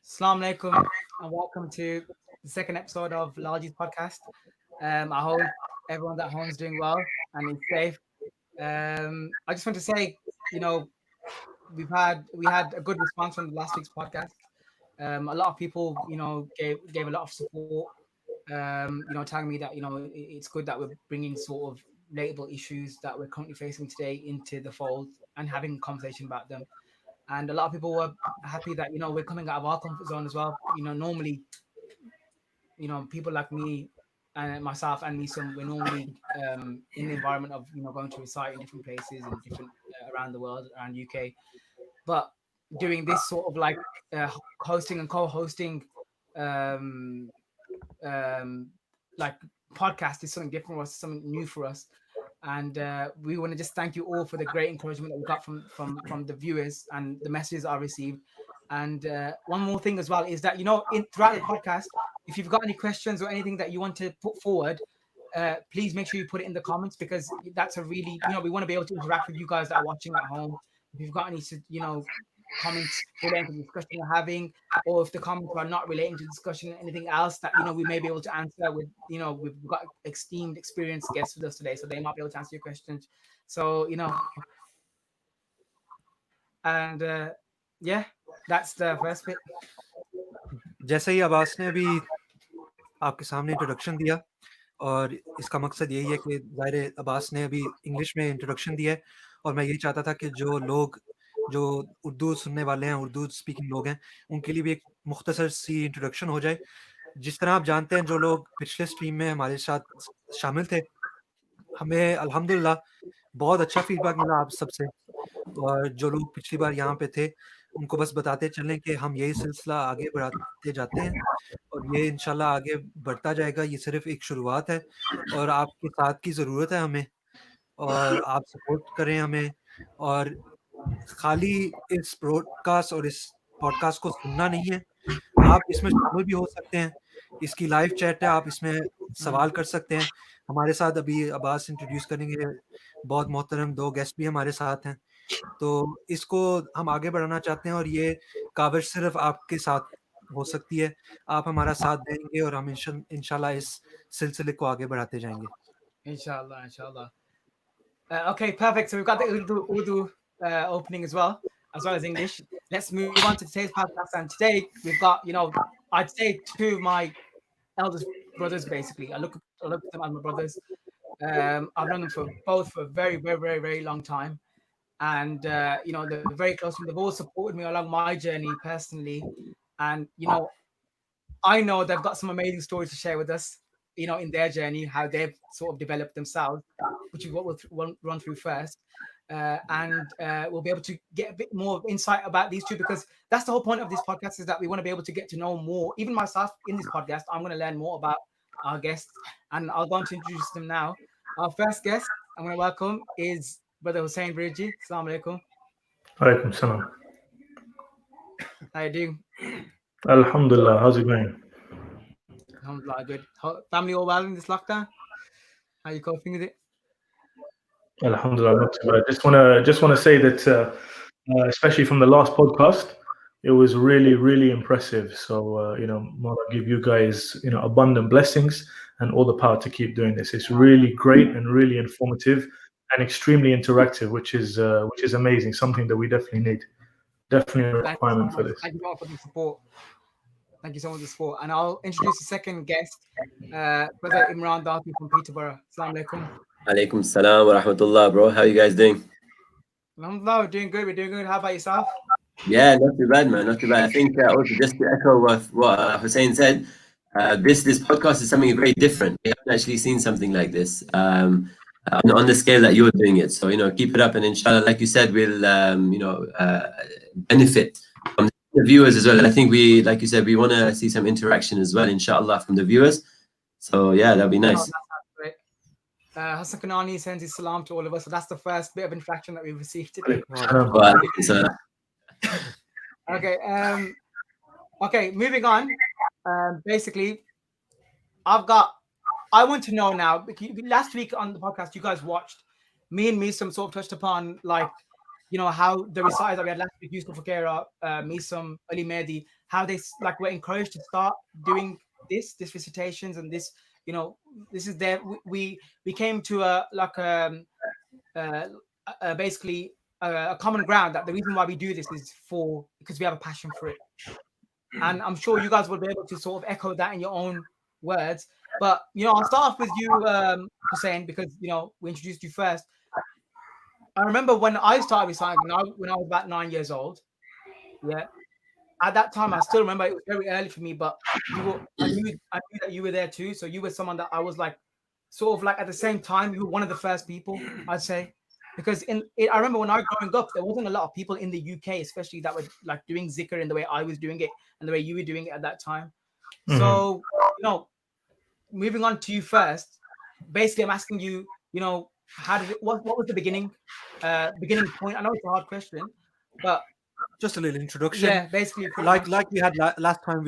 Assalamu alaikum and welcome to the second episode of LALJI'S podcast. I hope everyone at home is doing well and is safe. I just want to say, you know, we had a good response from the last week's podcast. A lot of people, gave a lot of support. Telling me that it's good that we're bringing sort of relatable issues that we're currently facing today into the fold and having a conversation about them. And a lot of people were happy that we're coming out of our comfort zone as well. Normally, people like me and myself and Nisam, we're normally in the environment of going to recite in different places and different around the world, around UK. But doing this sort of like hosting and co-hosting um, um, like podcast is something different for us, something new for us. And we want to just thank you all for the great encouragement that we got from the viewers and the messages I received. And one more thing as well is that throughout the podcast, if you've got any questions or anything that you want to put forward, please make sure you put it in the comments, because that's a really we want to be able to interact with you guys that are watching at home. If you've got any comments relating to the discussion we're having, or if the comments are not relating to the discussion, anything else that we may be able to answer with, we've got esteemed experienced guests with us today, so they might be able to answer your questions. So and yeah, that's the first bit. जैसे ही अब्बास ने अभी आपके सामने introduction दिया, और इसका मकसद यही है कि ज़ाहिर है अब्बास ने अभी इंग्लिश में इंट्रोडक्शन दिया है, और मैं यही चाहता था कि जो लोग जो उर्दू सुनने वाले हैं, उर्दू स्पीकिंग लोग हैं, उनके लिए भी एक मुख्तसर सी इंट्रोडक्शन हो जाए। जिस तरह आप जानते हैं, जो लोग पिछले स्ट्रीम में हमारे साथ शामिल थे, हमें अल्हम्दुलिल्लाह बहुत अच्छा फीडबैक मिला आप सबसे। और जो लोग पिछली बार यहाँ पे थे, उनको बस बताते चलें कि हम यही सिलसिला आगे बढ़ाते जाते हैं, और ये इंशाल्लाह आगे बढ़ता जाएगा। ये सिर्फ़ एक शुरुआत है, और आपके साथ की ज़रूरत है हमें, और आप सपोर्ट करें हमें। और खाली इस ब्रॉडकास्ट और इस पॉडकास्ट को सुनना नहीं है, आप इसमें शामिल भी हो सकते हैं। इसकी लाइव चैट है, आप इसमें सवाल कर सकते हैं। हमारे साथ अभी अब्बास इंट्रोड्यूस करेंगे, बहुत मोहतरम 2 गेस्ट भी हमारे साथ हैं। तो इसको हम आगे बढ़ाना चाहते हैं, और ये काविश सिर्फ़ आपके साथ हो सकती है। आप हमारा साथ देंगे, और हम इंशाल्लाह इस सिलसिले को आगे बढ़ाते जाएँगे। Inshallah. Okay, perfect. So we've got the Urdu opening as well as English. Let's move on to today's podcast. And today we've got, I'd say two of my eldest brothers. Basically, I look at them as my brothers. I've known them for a very, very, very, very long time, and they're very close to me. They've all supported me along my journey personally, and I know they've got some amazing stories to share with us, in their journey, how they've sort of developed themselves, which is what we'll run through first. And we'll be able to get a bit more insight about these two, because that's the whole point of this podcast, is that we want to be able to get to know more. Even myself in this podcast, I'm going to learn more about our guests, and I'll go on to introduce them now. Our first guest I'm going to welcome is Brother Husein Virji. Assalamu alaikum. Alaikum salam. How you doing? Alhamdulillah, how's it going? Alhamdulillah, good. Family all well in this lockdown? How are you coping with it? Alhamdulillah, not too bad. Just wanna say that, especially from the last podcast, it was really, really impressive. So, Mawla give you guys, abundant blessings and all the power to keep doing this. It's really great and really informative and extremely interactive, which is amazing. Something that we definitely need. Definitely a requirement for this. Thank you all for the support. Thank you so much for the support. And I'll introduce the second guest, Brother Imran Datoo from Peterborough. Assalamu alaikum. Alaikum salam wa rahmatullah, bro. How you guys doing? Alhamdulillah, we're doing good. How about yourself? Yeah, not too bad, man. Not too bad. I think also just to echo what Husein said, this podcast is something very different. We haven't actually seen something like this on the scale that you're doing it. So keep it up, and inshallah, like you said, we'll benefit from the viewers as well. And I think like you said, we want to see some interaction as well, inshallah, from the viewers. So yeah, that'd be nice. Hassan Kanani sends his salam to all of us. So that's the first bit of interaction that we've received today. Okay, moving on. Basically, I want to know now, last week on the podcast, you guys watched, me and Misam sort of touched upon, like, how the reciters that we had last week, Yusuf Fakera, Misam, Ali Mehdi, how they like were encouraged to start doing this recitations, and this, this is their, we came to basically a common ground that the reason why we do this is because we have a passion for it. And I'm sure you guys will be able to sort of echo that in your own words. But I'll start off with you, Husein, because we introduced you first. I remember when I started reciting when I was about 9 years old. Yeah, at that time I still remember it was very early for me, but I knew that you were there too. So you were someone that I was like, sort of like at the same time, you were one of the first people, I'd say, because I remember when I was growing up, there wasn't a lot of people in the UK, especially that were like doing zikr in the way I was doing it and the way you were doing it at that time. So moving on to you first, basically I'm asking you, how did what was the beginning point? I know it's a hard question, but just a little introduction. Yeah, basically, like we had last time.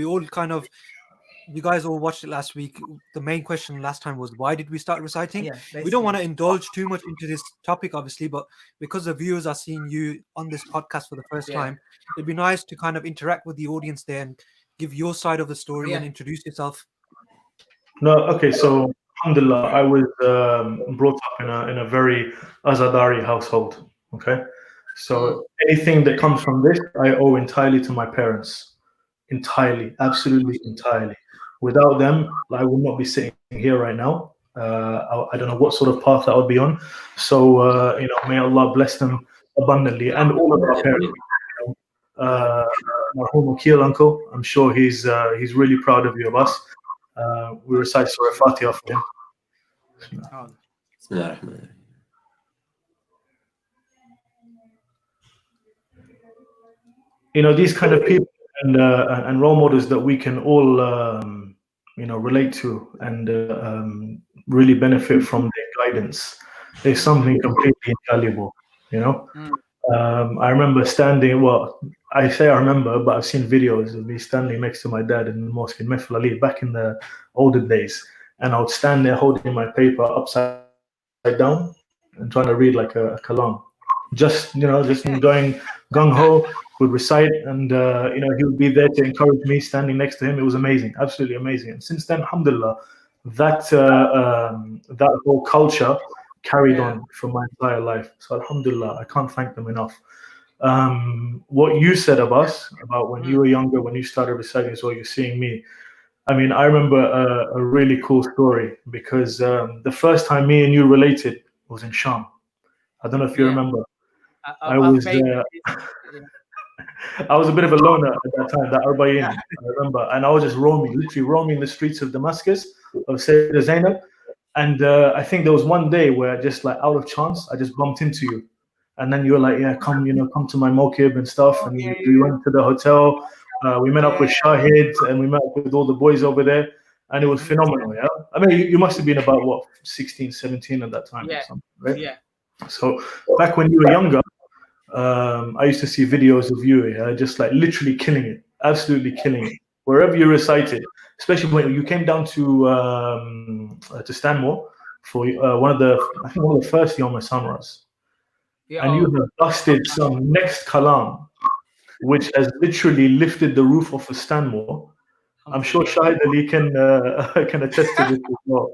You guys all watched it last week. The main question last time was, why did we start reciting? Yeah, we don't want to indulge too much into this topic, obviously, but because the viewers are seeing you on this podcast for the first time, it'd be nice to kind of interact with the audience there and give your side of the story and introduce yourself. No, okay, so alhamdulillah, I was brought up in a very Azadari household. Okay, so anything that comes from this, I owe entirely to my parents. Entirely, absolutely entirely. Without them, I would not be sitting here right now. I don't know what sort of path I would be on. So may Allah bless them abundantly, and all of our parents. Marhum Akil uncle, I'm sure he's really proud of you, of us. We recite Surah Fatiha for him. These kind of people and role models that we can all relate to and really benefit from their guidance is something completely invaluable. I remember standing. Well, I say I remember, but I've seen videos of me standing next to my dad in the mosque in Mehfil Ali back in the olden days, and I would stand there holding my paper upside down and trying to read like a kalam, just going gung ho. Would recite, and he would be there to encourage me, standing next to him. It was amazing, absolutely amazing. And since then, alhamdulillah, that whole culture carried on for my entire life. So alhamdulillah, I can't thank them enough. What you said about when you were younger, when you started reciting as well, you're seeing me. I mean, I remember a really cool story, because the first time me and you related was in Sham. I don't know if you remember. I was a bit of a loner at that time, that Arba'in, I remember, and I was just literally roaming the streets of Damascus, of Sayyidah Zainab, and I think there was one day where just like out of chance, I just bumped into you, and then you were like, come to my mokib and stuff, and we went to the hotel, we met up with Shahid, and we met up with all the boys over there, and it was phenomenal. Yeah, I mean, you must have been about what, 16, 17 at that time, or something, right? Yeah. So back when you were younger, I used to see videos of you just like literally killing it, absolutely killing it wherever you recited, especially when you came down to Stanmore for one of the first Yom Samras, and you have busted some next kalam which has literally lifted the roof off of Stanmore. I'm sure Shahid Ali can attest to this as well.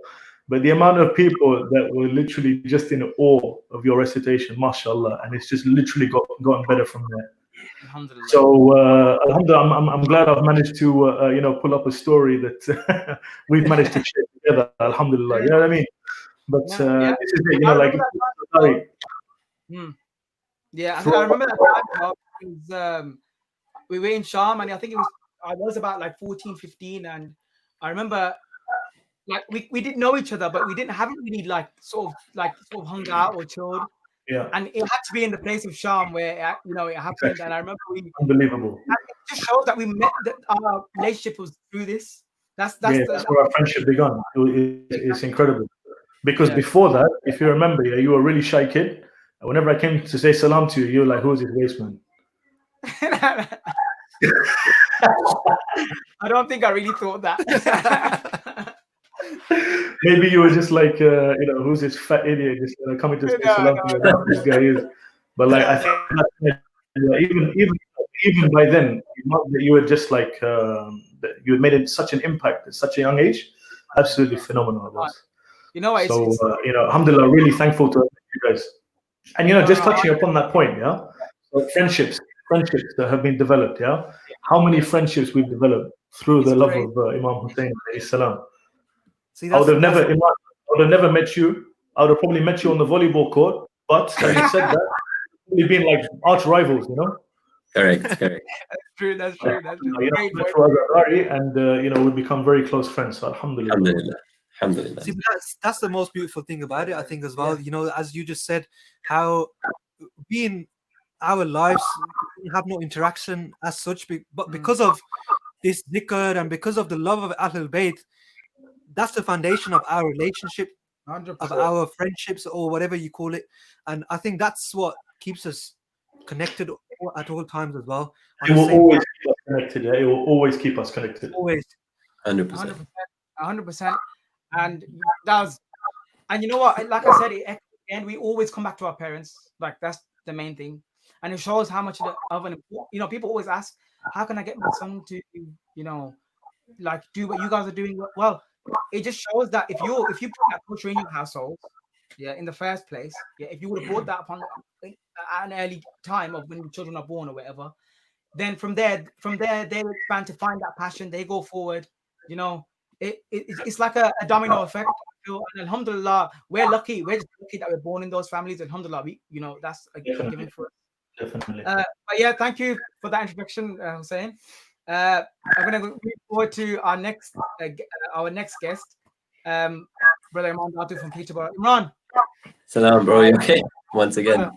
But the amount of people that were literally just in awe of your recitation, mashallah, and it's just literally gotten better from there. Alhamdulillah. So, alhamdulillah, I'm glad I've managed to, pull up a story that we've managed to share together. Alhamdulillah, you know what I mean? But this is it, like. I remember that time. It was, we were in Sham, and I think I was about like 14, 15, and I remember. Like we didn't know each other, but we haven't really sort of hung out or chilled. Yeah. And it had to be in the place of Sham where it happened. Exactly. And I remember unbelievable. It just shows that we met, that our relationship was through this. That's where our friendship began. It's incredible. Because before that, if you remember, you were a really shy kid. Whenever I came to say salam to you, you were like, "Who's this waste man?" I don't think I really thought that. Maybe you were just like, who's this fat idiot just coming to say salam to me? This guy is. But like I think even by then, you were just like you had made it such an impact at such a young age. Absolutely phenomenal, boss. You know what? So alhamdulillah, really thankful to you guys. And just touching upon that point, yeah. So friendships that have been developed, yeah. How many friendships we've developed through the love of Imam Husain alayhi salam. See, I would have never met you. I would have probably met you on the volleyball court. But having said that, we've been like arch rivals, Correct. That's true. And we've become very close friends. So alhamdulillah. Alhamdulillah. See, that's the most beautiful thing about it, I think, as well. As you just said, how we in our lives we have no interaction as such, but because of this dhikr and because of the love of Ahlul Bayt, that's the foundation of our relationship, 100%. of our friendships, or whatever you call it. And I think that's what keeps us connected at all times as well. It will always keep us connected. Yeah? It will always keep us connected. Always. 100%. 100%. And you know what? Like I said, and we always come back to our parents. Like that's the main thing, and it shows how much of an people always ask, how can I get my son to like do what you guys are doing? Well, it just shows that if you put that culture in your household, in the first place, if you would have brought that upon at an early time of when children are born or whatever, then from there they expand to find that passion. They go forward. It's like a domino effect. And alhamdulillah, we're lucky. We're just lucky that we're born in those families. Alhamdulillah, that's a given for us. Definitely. But yeah, thank you for that introduction, Husein. I'm gonna move forward to our next guest, Brother Imran Datoo from Peterborough. Imran. Salam, bro. You okay? Once again.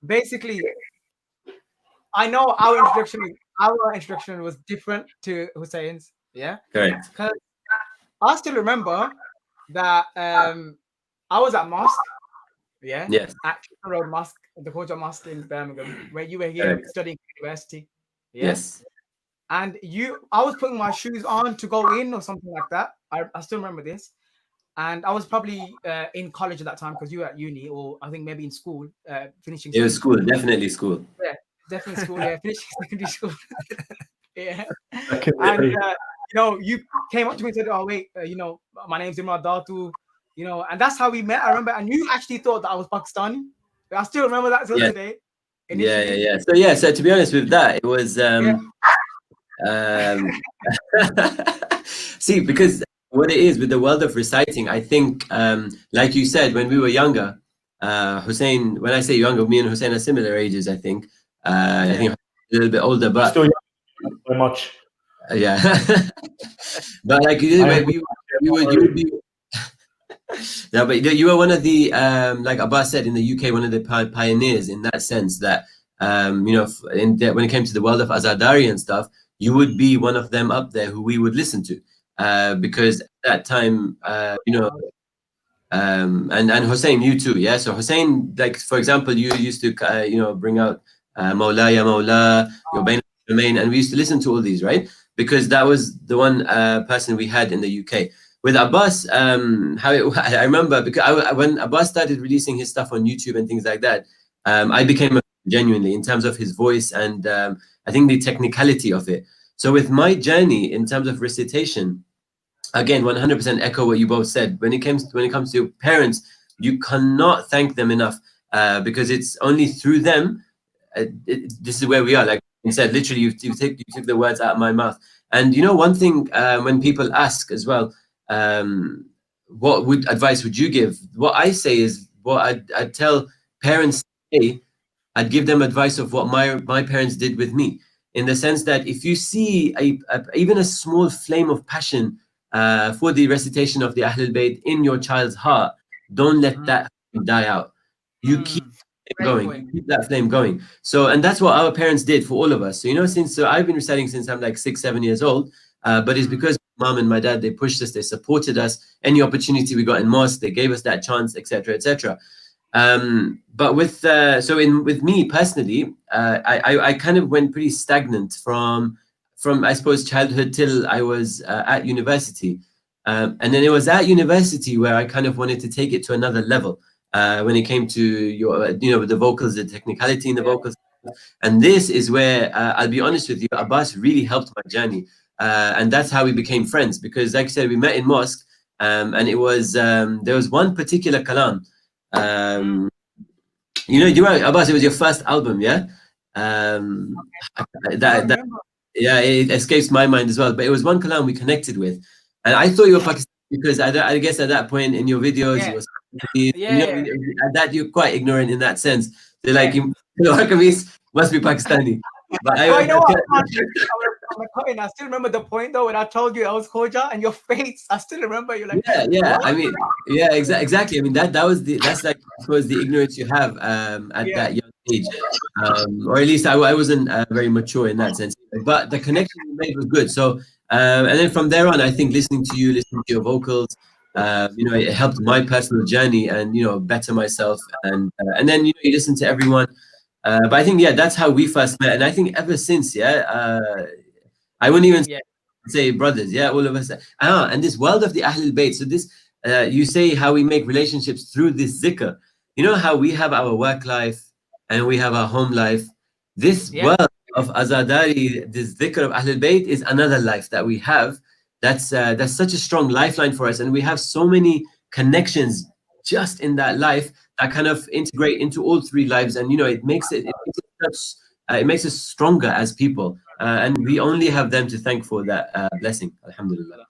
Basically, I know our introduction was different to Husein's. Yeah. Correct. Because I still remember that I was at mosque. Yeah. Yes. At Kingston Road Mosque, the Khoja Mosque in Birmingham, where you were here studying university. Yeah? Yes. And I was putting my shoes on to go in or something like that. I still remember this. And I was probably in college at that time because you were at uni, or I think maybe in school, finishing. It was school, definitely school. Yeah, definitely school. Yeah, finishing secondary school. Yeah. And you came up to me and said, "Oh wait, my name's Imran Datoo," and that's how we met. I remember, and you actually thought that I was Pakistani. I still remember that till today. Yeah. So to be honest with that, it was see, because what it is with the world of reciting, I think, like you said, when we were younger, Husein, when I say younger, me and Husein are similar ages, I think. I think a little bit older, but still young, very much. Yeah. But like you would be yeah, but you were one of the like Abbas said, in the UK, one of the pioneers in that sense that when it came to the world of Azadari and stuff, you would be one of them up there who we would listen to, because at that time, and Husein, you too, yeah. So Husein, like for example, you used to bring out Mawla Ya Mawla, Your Bain Remain, and we used to listen to all these, right? Because that was the one person we had in the UK. With Abbas, I remember, because when Abbas started releasing his stuff on YouTube and things like that, I became genuinely in terms of his voice and I think the technicality of it. So with my journey in terms of recitation, again, 100% echo what you both said. When it comes to parents, you cannot thank them enough, because it's only through them. This is where we are. Like I said, literally, you took the words out of my mouth. And one thing, when people ask as well, what advice would you give? What I say is, what I'd tell parents today, I'd give them advice of what my parents did with me, in the sense that if you see even a small flame of passion for the recitation of the Ahlul Bayt in your child's heart, don't let that die out. You keep that flame going. So, and that's what our parents did for all of us. So I've been reciting since I'm like 6-7 years old, but it's because mom and my dad, they pushed us, they supported us. Any opportunity we got in mosque, they gave us that chance, etc., etc. But with me personally, I kind of went pretty stagnant from I suppose childhood till I was at university, and then it was at university where I kind of wanted to take it to another level. when it came to your, the vocals, the technicality in the vocals. And this is where, I'll be honest with you, Abbas really helped my journey. And that's how we became friends, because like I said, we met in mosque, and it was, there was one particular kalam. Abbas, it was your first album, yeah? Yeah, it escapes my mind as well. But it was one kalam we connected with. And I thought you were Pakistani because I guess at that point in your videos, at that you're quite ignorant in that sense. They're like, Wakamis must be Pakistani. But I know what I still remember the point though when I told you I was Khoja and your face. I still remember. You're like, yeah. What? I mean, yeah, exactly. I mean that's like I suppose the ignorance you have at that young age, or at least I wasn't very mature in that sense. But the connection we made was good. So and then from there on, I think listening to your vocals, it helped my personal journey and better myself. And then you listen to everyone. But I think that's how we first met, and I think ever since, I wouldn't even say brothers, all of us. And this world of the Ahlul Bayt. So this, you say how we make relationships through this zikr. You know how we have our work life and we have our home life. This world of Azadari, this zikr of Ahlul Bayt is another life that we have. That's such a strong lifeline for us, and we have so many connections just in that life that kind of integrate into all three lives, and it makes us stronger as people, and we only have them to thank for that blessing. Alhamdulillah.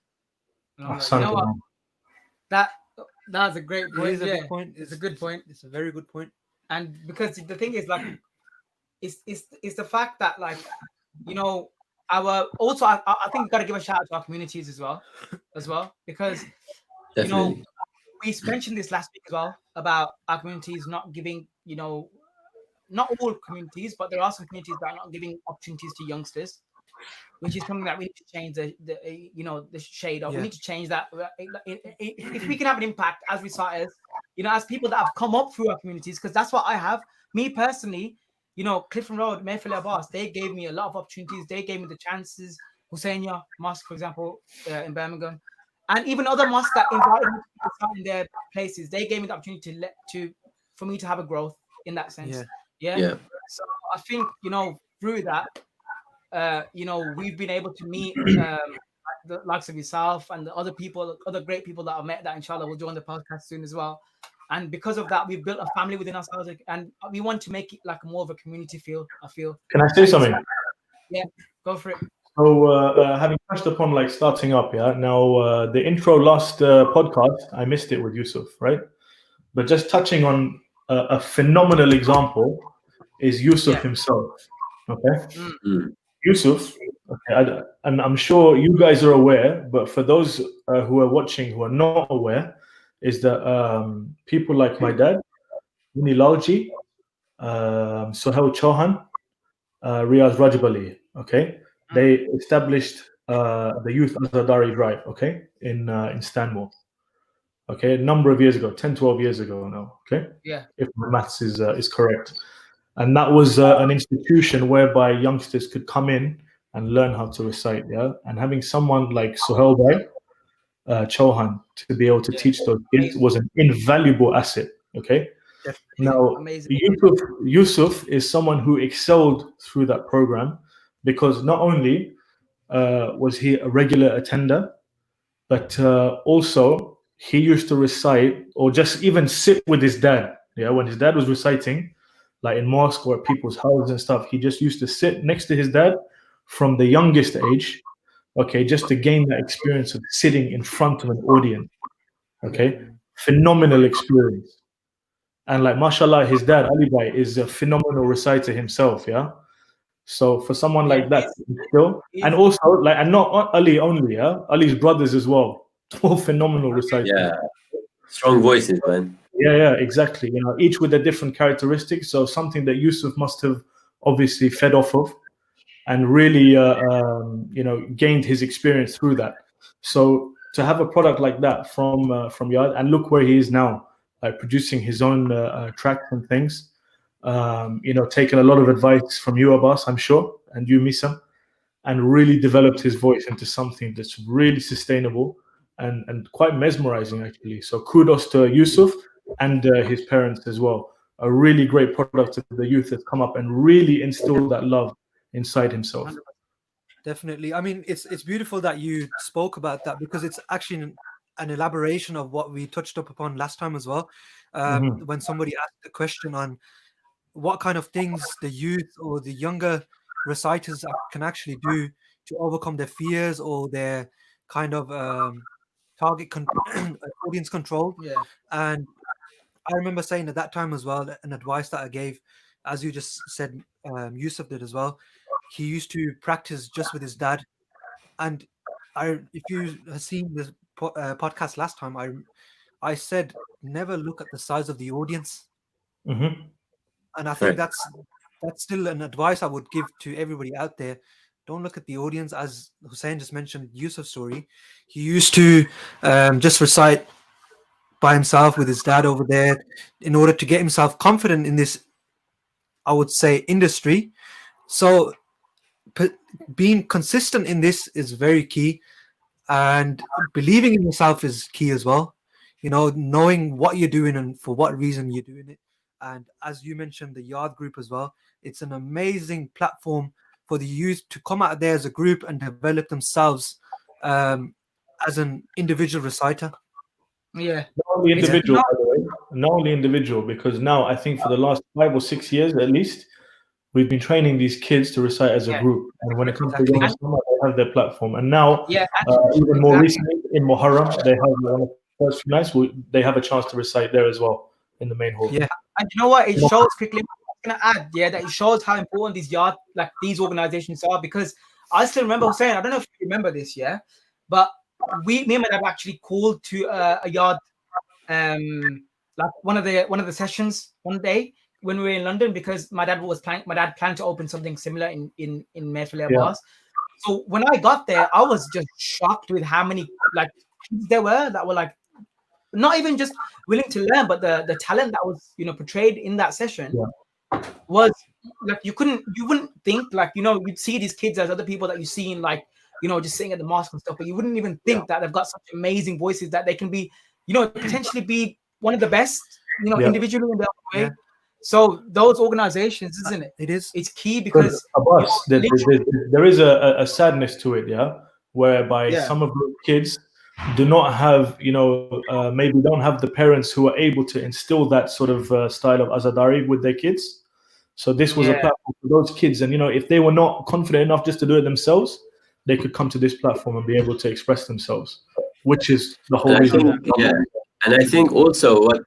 That's a great point. It is a good point. It's a good point. It's a very good point. And because the thing is, like, it's the fact that, like, I think we've got to give a shout out to our communities as well, because Definitely. we mentioned this last week as well about our communities not giving, not all communities, but there are some communities that are not giving opportunities to youngsters, which is something that we need to change the shade of. We need to change that. If we can have an impact as reciters, as people that have come up through our communities, because that's what I have. Me personally, Clifton Road, Mayfield Abbas, they gave me a lot of opportunities. They gave me the chances. Husein Mosque, for example, in Birmingham. And even other mosques that invited me to start in their places, they gave me the opportunity for me to have a growth in that sense. Yeah. So I think through that, we've been able to meet the likes of yourself and the other great people that I've met that inshallah will join the podcast soon as well. And because of that, we've built a family within ourselves, and we want to make it like more of a community feel. I feel. Can I say something? Yeah, go for it. So having touched upon like starting up, now the intro last podcast, I missed it with Yusuf, right? But just touching on a phenomenal example is Yusuf himself, okay? Yusuf, okay, and I'm sure you guys are aware, but for those who are watching who are not aware, is that people like my dad, LALJI, Sohail Chauhan, Riaz Rajabali, okay? They established the Youth Azadari Drive, okay, in Stanmore, okay, a number of years ago, 10, 12 years ago now, okay? Yeah. If my maths is correct. And that was an institution whereby youngsters could come in and learn how to recite, and having someone like Sohail Chauhan to be able to teach those kids was an invaluable asset, okay? Now, Yusuf is someone who excelled through that program, because not only was he a regular attender, but also he used to recite or just even sit with his dad. When his dad was reciting, like in mosque or at people's houses and stuff, he just used to sit next to his dad from the youngest age, okay, just to gain that experience of sitting in front of an audience, okay? Phenomenal experience. And like, mashallah, his dad, Ali Bhai, is a phenomenal reciter himself, So for someone like that, still, and also like, and not Ali only, Ali's brothers as well, all phenomenal reciters. Yeah, strong voices, man. Yeah, exactly. Each with a different characteristics. So something that Yusuf must have obviously fed off of, and really, gained his experience through that. So to have a product like that from Yard, and look where he is now, like producing his own tracks and things. Taken a lot of advice from you, Abbas, I'm sure, and you, Misam, and really developed his voice into something that's really sustainable and quite mesmerizing, actually. So kudos to Yusuf and his parents as well. A really great product of the youth that's come up and really instilled that love inside himself. Definitely. I mean, it's beautiful that you spoke about that, because it's actually an elaboration of what we touched up upon last time as well. When somebody asked a question on what kind of things the youth or the younger reciters can actually do to overcome their fears or their kind of target audience control. Yeah. And I remember saying at that time as well, an advice that I gave, as you just said, Yusuf did as well. He used to practice just with his dad. And if you have seen this podcast last time, I said never look at the size of the audience. And I think that's still an advice I would give to everybody out there. Don't look at the audience. As Husein just mentioned, Yusuf's story, he used to just recite by himself with his dad over there in order to get himself confident in this, I would say, industry. So being consistent in this is very key, and believing in yourself is key as well. You know, knowing what you're doing and for what reason you're doing it. And as you mentioned, the Yard group as well, it's an amazing platform for the youth to come out there as a group and develop themselves as an individual reciter. Yeah. Not only individual, by the way. Not only individual, because now I think for the last 5 or 6 years at least, we've been training these kids to recite as a group. And when it comes to Yom Summer, they have their platform. And now, even more recently, in Muharram, they have one of the first few nights, they have a chance to recite there as well in the main hall. Yeah. And you know what? It shows quickly. I'm going to add, that it shows how important these organizations are, because I still remember saying, I don't know if you remember this, but me and my dad were actually called to a Yard, like one of the sessions one day when we were in London, because my dad planned to open something similar in Mayfair Bars. So when I got there, I was just shocked with how many kids there were that were not even just willing to learn, but the talent that was portrayed in that session was you wouldn't think you'd see these kids as other people that you see in just sitting at the mosque and stuff, but you wouldn't even think that they've got such amazing voices that they can be potentially be one of the best individually in their own way. So those organizations, isn't it? It's key, because there is a sadness to it, whereby some of those kids do not have, maybe don't have the parents who are able to instill that sort of style of Azadari with their kids. So this was a platform for those kids, and if they were not confident enough just to do it themselves, they could come to this platform and be able to express themselves, which is the whole reason. And I think also what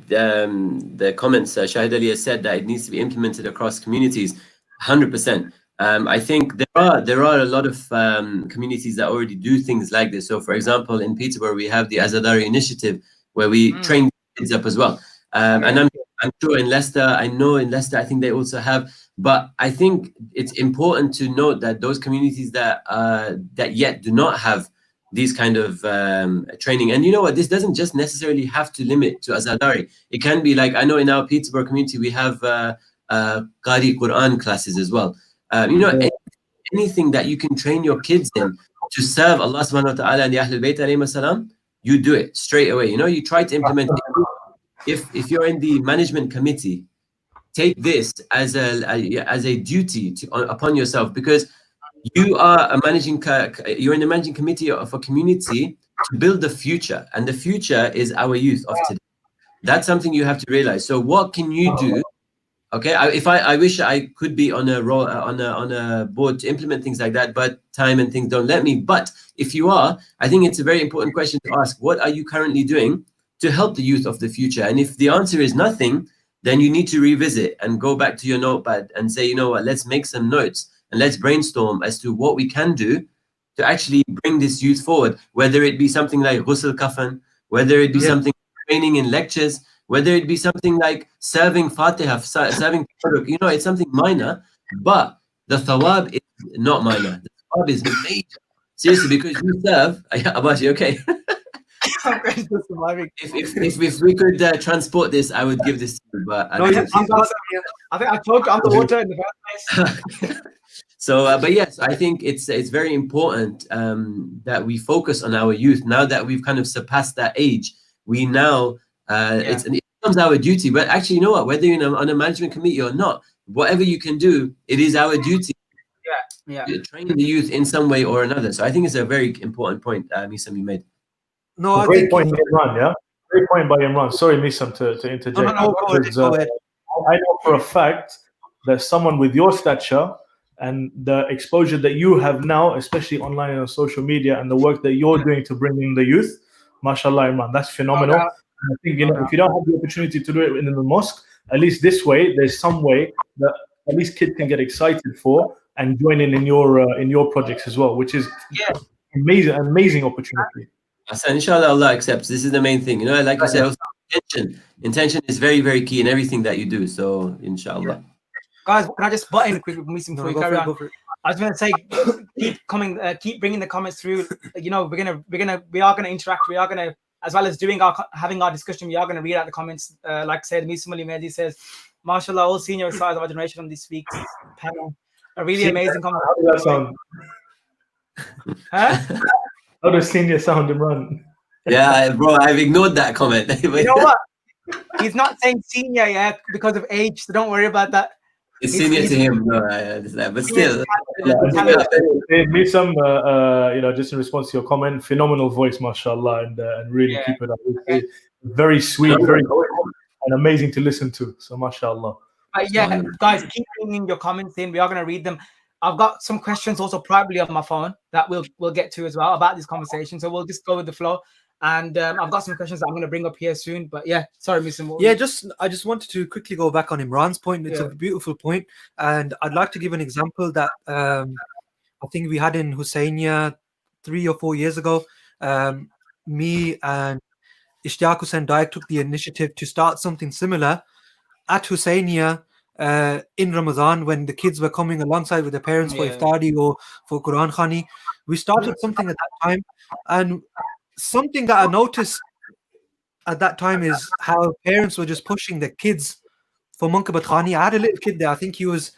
the comments Shahid Ali has said, that it needs to be implemented across communities, 100%. I think there are a lot of communities that already do things like this. So, for example, in Peterborough, we have the Azadari initiative, where we train kids up as well. And I'm sure in Leicester, I think they also have. But I think it's important to note that those communities that yet do not have these kind of training, and you know what, this doesn't just necessarily have to limit to Azadari. It can be I know in our Peterborough community we have Qari Quran classes as well. Anything that you can train your kids in to serve Allah subhanahu wa ta'ala and the Ahlul Bayt alayhi salam, you do it straight away. You try to implement it. If you're in the management committee, take this as a duty upon yourself, because you are you're in the managing committee of a community to build the future, and the future is our youth of today. That's something you have to realize. So what can you do? Okay, I wish I could be on a board to implement things like that, but time and things don't let me. But if you are, I think it's a very important question to ask. What are you currently doing to help the youth of the future? And if the answer is nothing, then you need to revisit and go back to your notepad and say, you know what, let's make some notes and let's brainstorm as to what we can do to actually bring this youth forward, whether it be something like ghusl kafan, whether it be something training in lectures, whether it be something like serving Fatiha, serving Faruk. It's something minor, but the thawab is not minor. The thawab is major. Seriously, because you serve. Abashi, okay. If we could transport this, I would give this to you, but I think I told you I'm the water in the first place. So, but yes, I think it's very important that we focus on our youth. Now that we've kind of surpassed that age, we now It becomes our duty. But actually, you know what? Whether you're on a management committee or not, whatever you can do, it is our duty to train the youth in some way or another. So I think it's a very important point, Misam, you made. No, I Great think point by Imran, yeah? Great point by Imran. Sorry, Misam, to interject. no, go ahead, because, go ahead. I know for a fact that someone with your stature and the exposure that you have now, especially online and on social media, and the work that you're doing to bring in the youth, mashallah, Imran, that's phenomenal. And I think, if you don't have the opportunity to do it in the mosque, at least this way, there's some way that at least kids can get excited for and join in your projects as well, which is amazing opportunity. So inshallah, Allah accepts. This is the main thing. Like you said, also, intention is very, very key in everything that you do. So inshallah. Guys, can I just butt in quickly before you carry on? Go for it. I was going to say, keep bringing the comments through. We are gonna interact. We are gonna, as well as having our discussion, we are gonna read out the comments. Like said, Misam Ali Mehdi says, "Mashallah, all senior reciters of our generation on this week's panel. A really amazing comment." How does that sound? Huh? How does senior sound, Imran? Yeah, bro, I've ignored that comment. You know what? He's not saying senior yet because of age, so don't worry about that. It's senior to him, no, I understand, but still. Misam, just in response to your comment, phenomenal voice, mashallah, and really keep it up. It's very sweet, very and amazing to listen to. So, mashallah. Guys, keep bringing your comments in. We are going to read them. I've got some questions also privately on my phone that we'll get to as well about this conversation. So we'll just go with the flow. And I've got some questions that I'm going to bring up here soon. But sorry, Mr. Yeah, I just wanted to quickly go back on Imran's point. It's a beautiful point, and I'd like to give an example that I think we had in Husainia 3 or 4 years ago. Me and Ishtiyaq Hussain Dayak took the initiative to start something similar at Husainia in Ramadan when the kids were coming alongside with their parents for iftari or for Quran Khani. We started something at that time, and something that I noticed at that time is how parents were just pushing their kids for Munkabat Khani. I had a little kid there, I think he was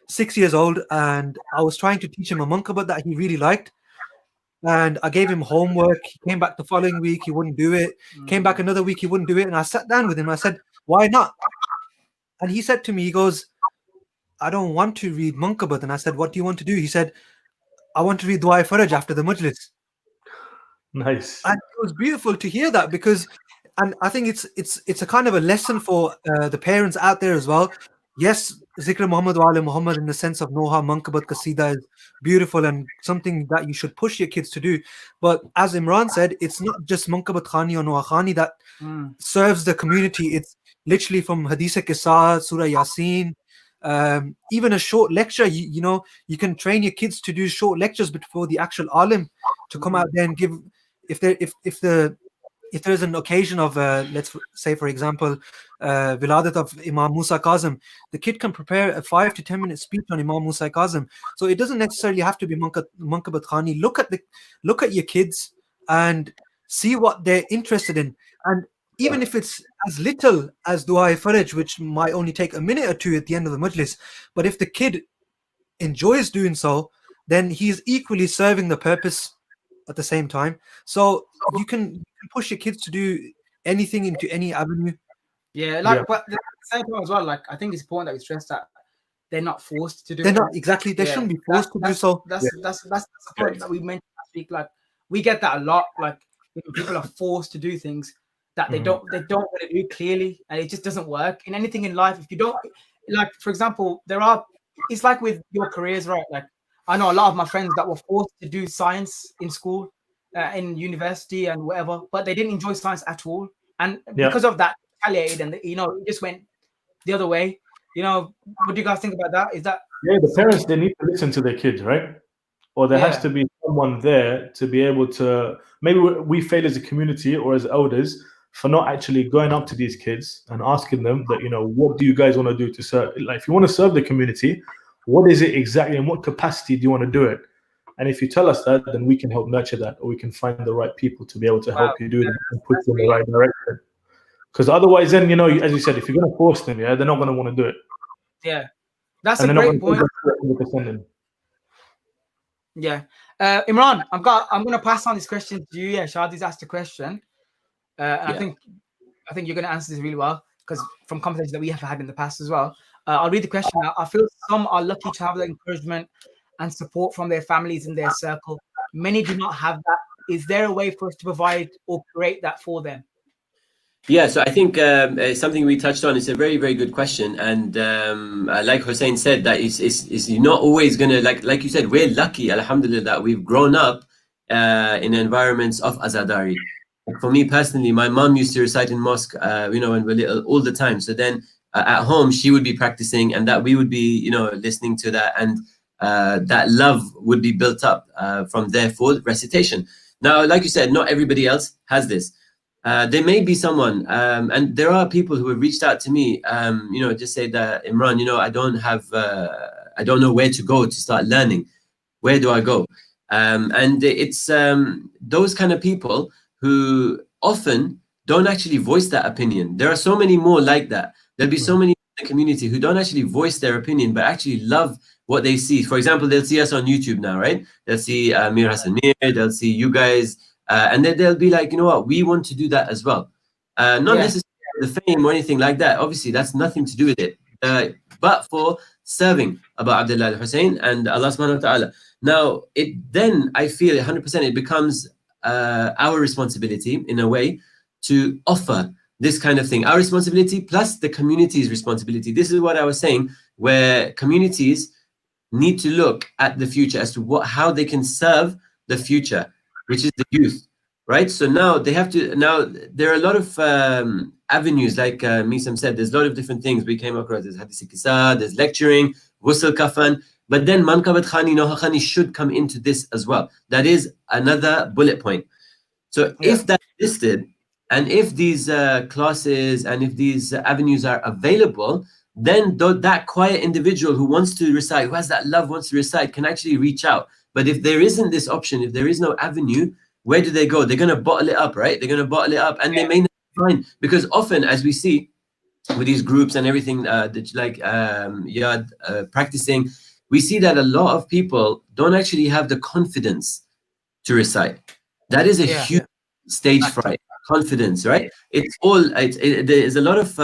6 years old, and I was trying to teach him a Munkabat that he really liked. And I gave him homework. He came back the following week, he wouldn't do it. Came back another week, he wouldn't do it. And I sat down with him and I said, "Why not?" And he said to me, he goes, "I don't want to read Munkabat." And I said, "What do you want to do?" He said, "I want to read Dua Faraj after the Majlis." Nice. And it was beautiful to hear that, because, and I think it's a kind of a lesson for the parents out there as well. Yes, Zikr Muhammad wa Ali Muhammad in the sense of Noha Mankabat Qasida is beautiful and something that you should push your kids to do. But as Imran said, it's not just Mankabat Khani or Noha Khani that serves the community. It's literally from Hadith Qissa, Surah Yasin, even a short lecture. You can train your kids to do short lectures before the actual alim to come out there and give. If there's an occasion of, let's say, for example, Wiladat of Imam Musa Kazim, the kid can prepare a 5 to 10 minute speech on Imam Musa Kazim. So it doesn't necessarily have to be Munkabat Khani. Look at your kids and see what they're interested in. And even if it's as little as Dua Faraj, which might only take a minute or two at the end of the majlis, but if the kid enjoys doing so, then he's equally serving the purpose at the same time. So you can push your kids to do anything into any avenue. But at the same time as well, like, I think it's important that we stress that they're not forced to do it. They're not, exactly. They shouldn't be forced to do so. That's the point that we mentioned last week. Like, we get that a lot. Like, people are forced to do things that they don't want to do clearly, and it just doesn't work in anything in life. If you don't, like, for example, it's like with your careers, right? Like, I know a lot of my friends that were forced to do science in school, in university and whatever, but they didn't enjoy science at all. And because of that, retaliated, and it just went the other way. What do you guys think about that? Is that the parents, they need to listen to their kids, right? Or there has to be someone there to be able to, maybe we fail as a community or as elders for not actually going up to these kids and asking them that, what do you guys want to do to serve? Like, if you want to serve the community, what is it exactly, and what capacity do you want to do it? And if you tell us that, then we can help nurture that, or we can find the right people to be able to help you do that and put you in the right direction. Because otherwise, then, as you said, if you're going to force them, they're not going to want to do it. Yeah, that's a great point. Yeah, Imran, I'm going to pass on this question to you. Yeah, Shadi's asked a question, and I think I think you're going to answer this really well because from conversations that we have had in the past as well. I'll read the question now. I feel some are lucky to have the encouragement and support from their families in their circle. Many do not have that. Is there a way for us to provide or create that for them? Yeah, so I think something we touched on is a very, very good question, and like Husein said, that is you're not always gonna like you said, we're lucky, alhamdulillah, that we've grown up in environments of azadari. For me personally, my mom used to recite in mosque, when we're little, all the time. So then at home, she would be practicing, and that we would be, listening to that, and that love would be built up from there for recitation. Now, like you said, not everybody else has this. There may be someone, and there are people who have reached out to me, just say that, Imran, I don't know where to go to start learning. Where do I go? And it's those kind of people who often don't actually voice that opinion. There are so many more like that. There'll be so many in the community who don't actually voice their opinion, but actually love what they see. For example, they'll see us on YouTube now, right? They'll see Mir Hassan Mir, they'll see you guys, and then they'll be like, you know what, we want to do that as well. Not necessarily the fame or anything like that. Obviously, that's nothing to do with it. But for serving Abu Abdullah al-Husayn and Allah subhanahu wa ta'ala. Now, then I feel 100% it becomes our responsibility in a way to offer this kind of thing. Our responsibility plus the community's responsibility. This is what I was saying, where communities need to look at the future as to how they can serve the future, which is the youth, right? So now they have to, there are a lot of avenues, like Misam said, there's a lot of different things we came across. There's hadith kisa, there's lecturing, ghusl kafan, but then mankabat khani, noha khani should come into this as well. That is another bullet point. So if that's listed, and if these classes and if these avenues are available, then that quiet individual who wants to recite, who has that love, wants to recite, can actually reach out. But if there isn't this option, if there is no avenue, where do they go? They're going to bottle it up, right? They're going to bottle it up, and they may not find, because often, as we see with these groups and everything, practicing, we see that a lot of people don't actually have the confidence to recite. That is a huge stage fright. Confidence, right? There's a lot of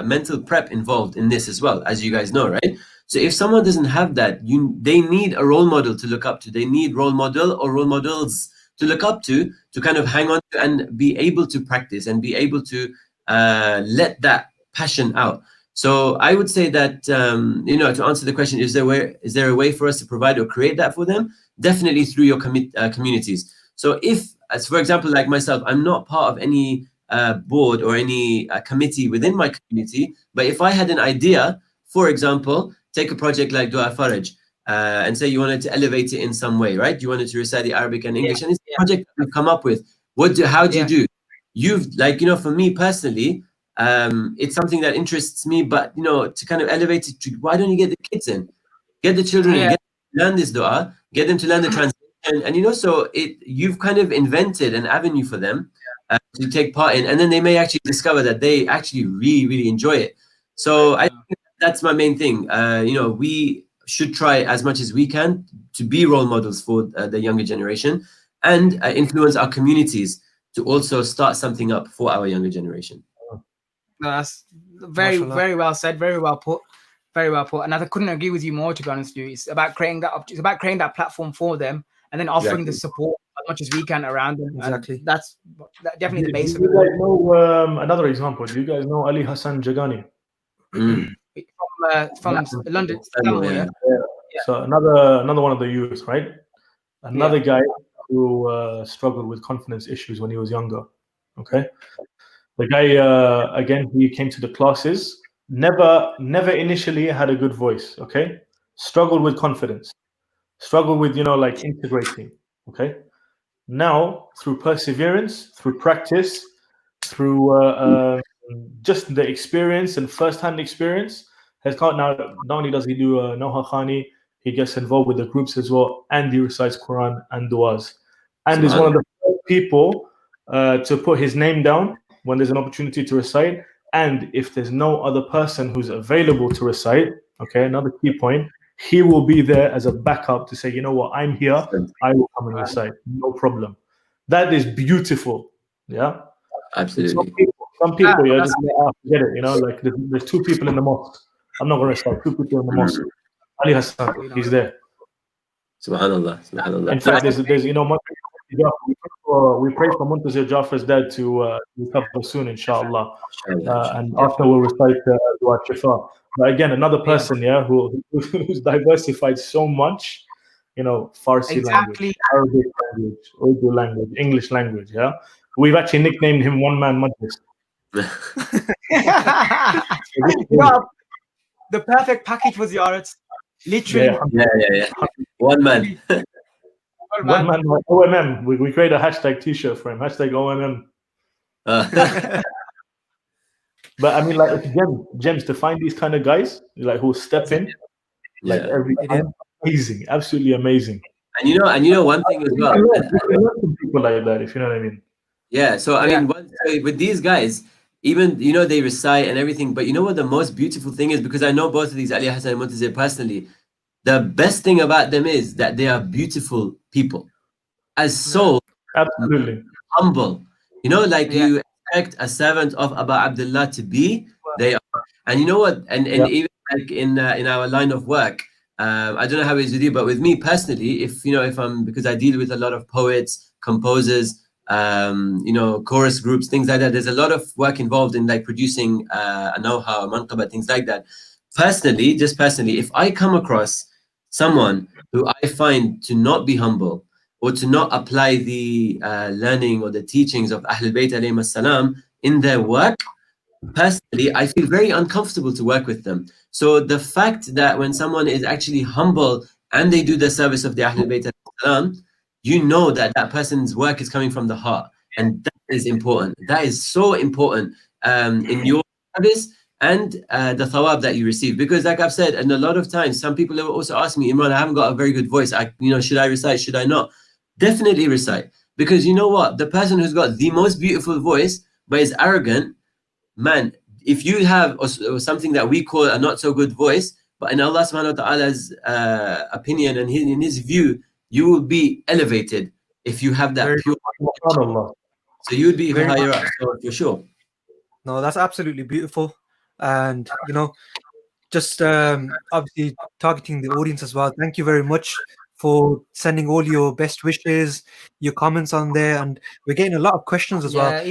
mental prep involved in this as well, as you guys know, right? So if someone doesn't have that, they need a role model to look up to. They need role model or role models to look up to kind of hang on to and be able to practice and be able to let that passion out. So I would say that, to answer the question, is there a way for us to provide or create that for them? Definitely through your communities. So if, as for example, like myself, I'm not part of any board or any committee within my community, but if I had an idea, for example, take a project like Dua Faraj, and say you wanted to elevate it in some way, right? You wanted to recite the Arabic and English, and it's a project you've come up with. How do you do? You've, for me personally, it's something that interests me, but, to kind of elevate it, why don't you get the kids in? Get the children in, get them to learn this dua, get them to learn the translation. And so you've kind of invented an avenue for them to take part in, and then they may actually discover that they actually really, really enjoy it. So I think that's my main thing. We should try as much as we can to be role models for the younger generation, and influence our communities to also start something up for our younger generation. No, that's very, very well said. Very well put. Very well put. And I couldn't agree with you more, to be honest with you. It's about creating that platform for them, and then offering the support as much as we can around them. Exactly. And that's definitely the base of it. Do you guys know another example? Do you guys know Ali Hassan Jagani? From London. So another one of the youth, right? Another guy who struggled with confidence issues when he was younger. Okay. The guy, again, he came to the classes, never initially had a good voice, okay? Struggled with confidence, struggled with, integrating, okay? Now, through perseverance, through practice, through just the experience and first-hand experience, now not only does he do Noha Khani, he gets involved with the groups as well, and he recites Quran and du'as. And is one of the first people to put his name down when there's an opportunity to recite, and if there's no other person who's available to recite, okay, another key point, he will be there as a backup to say, you know what, I'm here, I will come and recite, no problem. That is beautiful, yeah? Absolutely. Some people, just forget it. Like there's 2 people in the mosque. I'm not going to recite. 2 people in the mosque. Ali Hassan, he's there. Subhanallah, subhanallah. In fact, there's we pray for Muntazir Jafar's dad to recover soon, inshallah. And after we'll recite Dua Shifa. But again, another person, who's diversified so much, Farsi language, Arabic language, Urdu language, English language, We've actually nicknamed him One Man Majlis. The perfect package was yours. Literally. Yeah. One man. One man, OMM. We create a hashtag T-shirt for him. Hashtag OMM. But I mean, like, it's gems to find these kind of guys, like, who step in, like, every time. Amazing, absolutely amazing. And you know one thing as well. You can learn from people like that, if you know what I mean. Yeah. So I mean, with these guys, even they recite and everything, but you know what the most beautiful thing is, because I know both of these, Ali Hassan and Muntazir, personally. The best thing about them is that they are beautiful people, as so absolutely humble. Like you expect a servant of Abu Abdullah to be. They are, and you know what? And even like in our line of work, I don't know how it is with you, but with me personally, if I'm, because I deal with a lot of poets, composers, chorus groups, things like that. There's a lot of work involved in like producing a know-how, a manqaba, things like that. Personally, if I come across someone who I find to not be humble or to not apply the learning or the teachings of Ahlul Bayt alayhim as-salam in their work, personally, I feel very uncomfortable to work with them. So the fact that when someone is actually humble and they do the service of the Ahlul Bayt alayhim as-salam, you know that that person's work is coming from the heart. And that is important. That is so important in your service and the thawab that you receive. Because like I've said, and a lot of times, some people have also asked me, Imran, I haven't got a very good voice. Should I recite? Should I not? Definitely recite. Because you know what? The person who's got the most beautiful voice, but is arrogant, man, if you have or something that we call a not so good voice, but in Allah subhanahu wa ta'ala's opinion and in his view, you will be elevated if you have that pure. So you would be even higher up, so for sure. No, that's absolutely beautiful. And just obviously targeting the audience as well. Thank you very much for sending all your best wishes, your comments on there, and we're getting a lot of questions as well.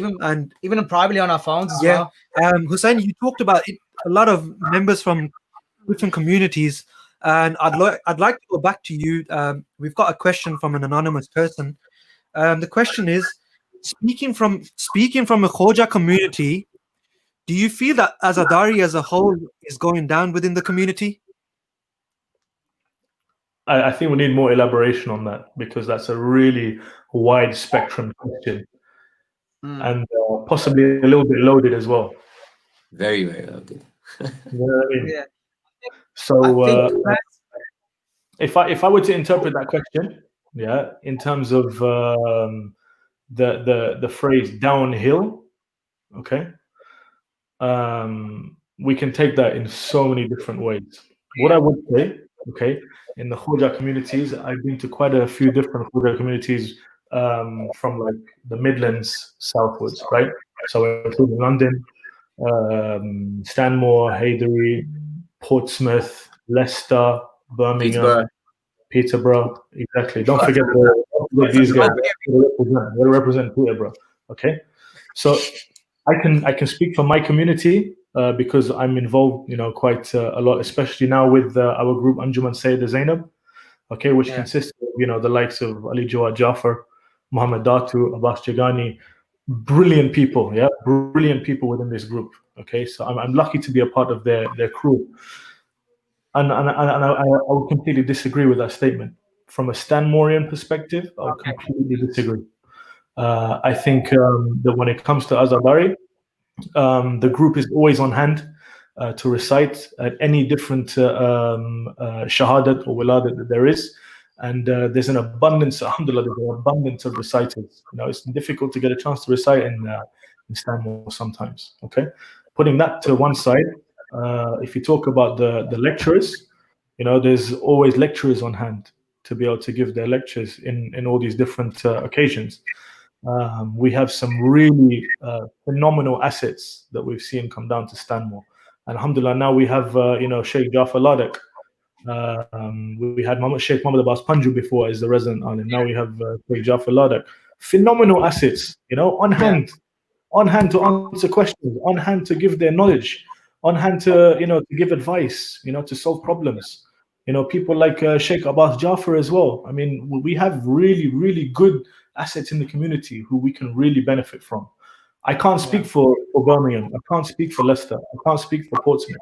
Even privately on our phones as well. Husein, you talked about it, a lot of members from different communities, and I'd like to go back to you. We've got a question from an anonymous person. The question is, speaking from a Khoja community, do you feel that Azadari as a whole is going down within the community? I think we need more elaboration on that, because that's a really wide spectrum question and possibly a little bit loaded as well. Very, very loaded. You know what I mean? Yeah. So if I were to interpret that question, in terms of the phrase downhill, okay, we can take that in so many different ways. What I would say, okay, in the Khoja communities, I've been to quite a few different Khoja communities from like the Midlands southwards, right? So including London, Stanmore, Haybury, Portsmouth, Leicester, Birmingham, Peterborough. Exactly. Don't forget these guys. They represent Peterborough. Okay. So I can speak for my community because I'm involved, quite a lot, especially now with our group Anjuman Sayyida Zainab, okay, which consists of the likes of Ali Jawad Jafar, Muhammad Datoo, Abbas Jagani, brilliant people, brilliant people within this group. Okay, so I'm lucky to be a part of their crew, and I would completely disagree with that statement. From a Stanmorian perspective, I would completely disagree. I think that when it comes to Azadari, the group is always on hand to recite at any different shahadat or wiladat that there is. And there's an abundance, alhamdulillah, there's an abundance of reciters. It's difficult to get a chance to recite in Stanmore sometimes, okay? Putting that to one side, if you talk about the lecturers, there's always lecturers on hand to be able to give their lectures in all these different occasions. We have some really phenomenal assets that we've seen come down to Stanmore. And alhamdulillah, now we have, Sheikh Jafar Ladak. We had Sheikh Muhammad Abbas Panju before as the resident alim. Now we have Sheikh Jafar Ladak. Phenomenal assets, on hand. On hand to answer questions, on hand to give their knowledge, on hand to to give advice, to solve problems. People like Sheikh Abbas Jafar as well. I mean, we have really, really good assets in the community who we can really benefit from. I can't speak for Birmingham. I can't speak for Leicester. I can't speak for Portsmouth.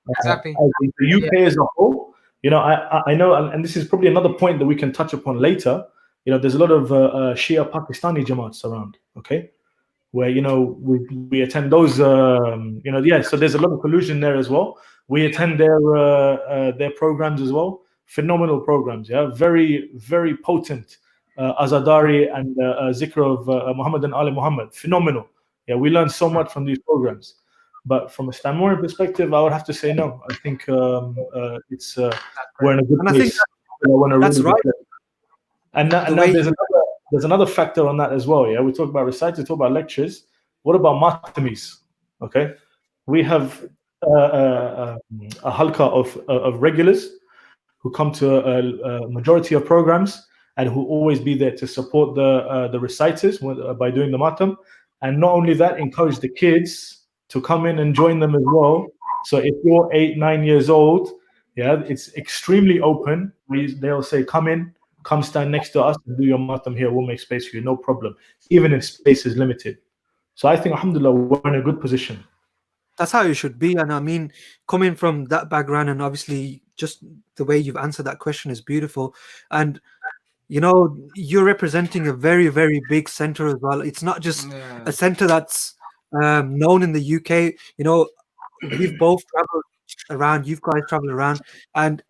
Exactly. The UK as a whole, I know, and this is probably another point that we can touch upon later. There's a lot of Shia Pakistani Jamaats around. Okay. Where we attend those so there's a lot of collusion there as well. We attend their programs as well. Phenomenal programs, very, very potent Azadari and zikr of Muhammad and Ali Muhammad. Phenomenal. We learn so much from these programs. But from a Stanmore perspective, I would have to say no. I think it's we're in a good place. That's right. And now there's another factor on that as well. We talk about reciters, talk about lectures. What about matamis? Okay, we have a halqa of regulars who come to a majority of programs and who always be there to support the reciters by doing the matam. And not only that, encourage the kids to come in and join them as well. So if you're 8, 9 years old, it's extremely open. They'll say, come stand next to us and do your matam here. We'll make space for you, no problem. Even if space is limited. So I think, alhamdulillah, we're in a good position. That's how it should be. And I mean, coming from that background, and obviously just the way you've answered that question is beautiful. And you're representing a very, very big center as well. It's not just a center that's known in the UK. We've both traveled around. You guys travel around, and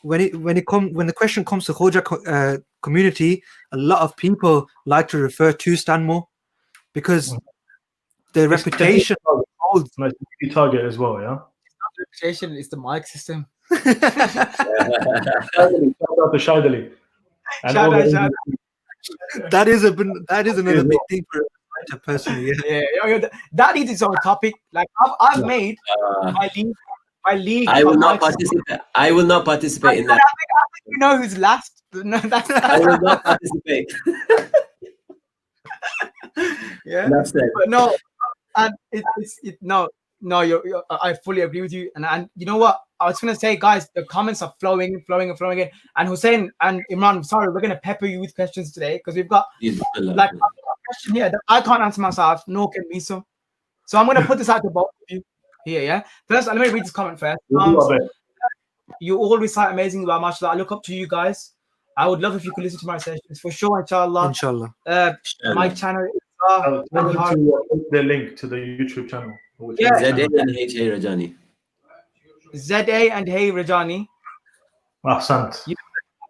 when the question comes to Khoja community, a lot of people like to refer to Stanmore because their reputation holds. Nice target as well, Reputation is the mic system. Shout out to Shadali. That is another big thing for a personally. That is its own topic. Like I've made my league. I will not participate. I will not participate in that. I think you know who's last. No, I will not participate. That's it. But no, and I fully agree with you. And you know what? I was gonna say, guys, the comments are flowing in. And Husein and Imran, sorry, we're gonna pepper you with questions today because we've got like a question here that I can't answer myself, nor can Miso. So I'm gonna put this out to both of you here. First, let me read this comment first. You all recite amazing wa mashallah. I look up to you guys. I would love if you could listen to my sessions for sure, inshallah. My channel is I'll put the link to the YouTube channel. ZA and Hey Rajani. ZA and Hey Rajani. Ahsant. I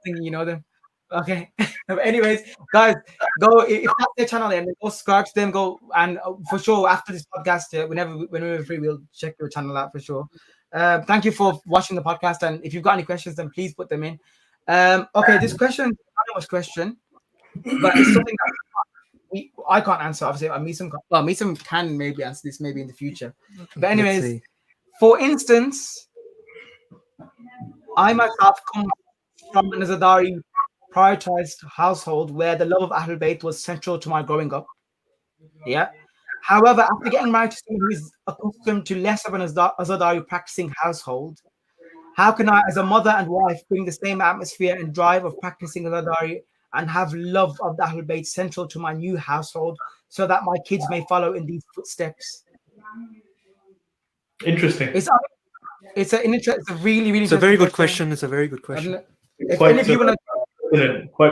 think you know them. Okay. Anyways, guys, go if that's their channel, then go subscribe to them. Go and for sure after this podcast, whenever we're free, we'll check your channel out for sure. Thank you for watching the podcast, and if you've got any questions, then please put them in. Okay, this question, anonymous question, but it's something that I can't answer. Obviously, Misam can maybe answer this maybe in the future. But anyways, for instance, I myself come from an Azadari prioritized household where the love of Ahlul Bayt was central to my growing up. However, after getting married to someone who is accustomed to less of an Azadari practicing household, how can I, as a mother and wife, bring the same atmosphere and drive of practicing Azadari and have love of the Ahlul Bayt central to my new household so that my kids may follow in these footsteps? Interesting. It's a really, really. It's a very good question. It's a very good question. Quite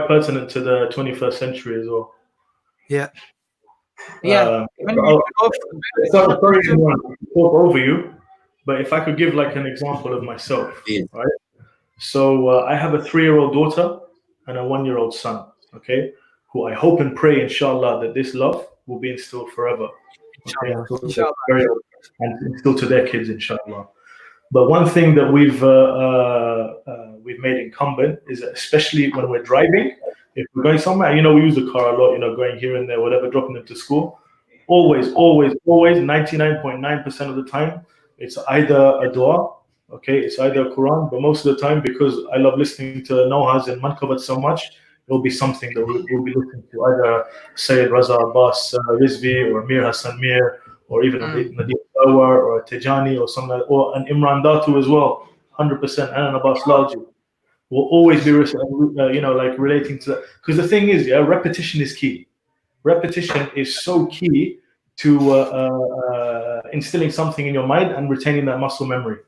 pertinent to the 21st century as well. Sorry to talk over you, but if I could give like an example of myself, right? So I have a 3-year-old daughter and a 1-year-old son, okay, who I hope and pray, inshallah, that this love will be instilled forever, inshallah. And instilled to their kids, inshallah. But one thing that we've made incumbent is that especially when we're driving, If we're going somewhere, you know, we use the car a lot, you know, going here and there, whatever, dropping them to school. Always, 99.9% of the time, it's either a dua, okay, it's either a Quran, but most of the time, because I love listening to Nawhas and Mankabat so much, it'll be something that we'll be listening to, either Sayyid Raza Abbas Rizvi, or Mir Hassan Mir, or even Nadeem Tawar, or Tijani, or something like, or an Imran Datoo as well, 100%, and an Abbas Lalji. Will always be, you know, like relating to that. Because the thing is, yeah, repetition is key. Repetition is so key to instilling something in your mind and retaining that muscle memory.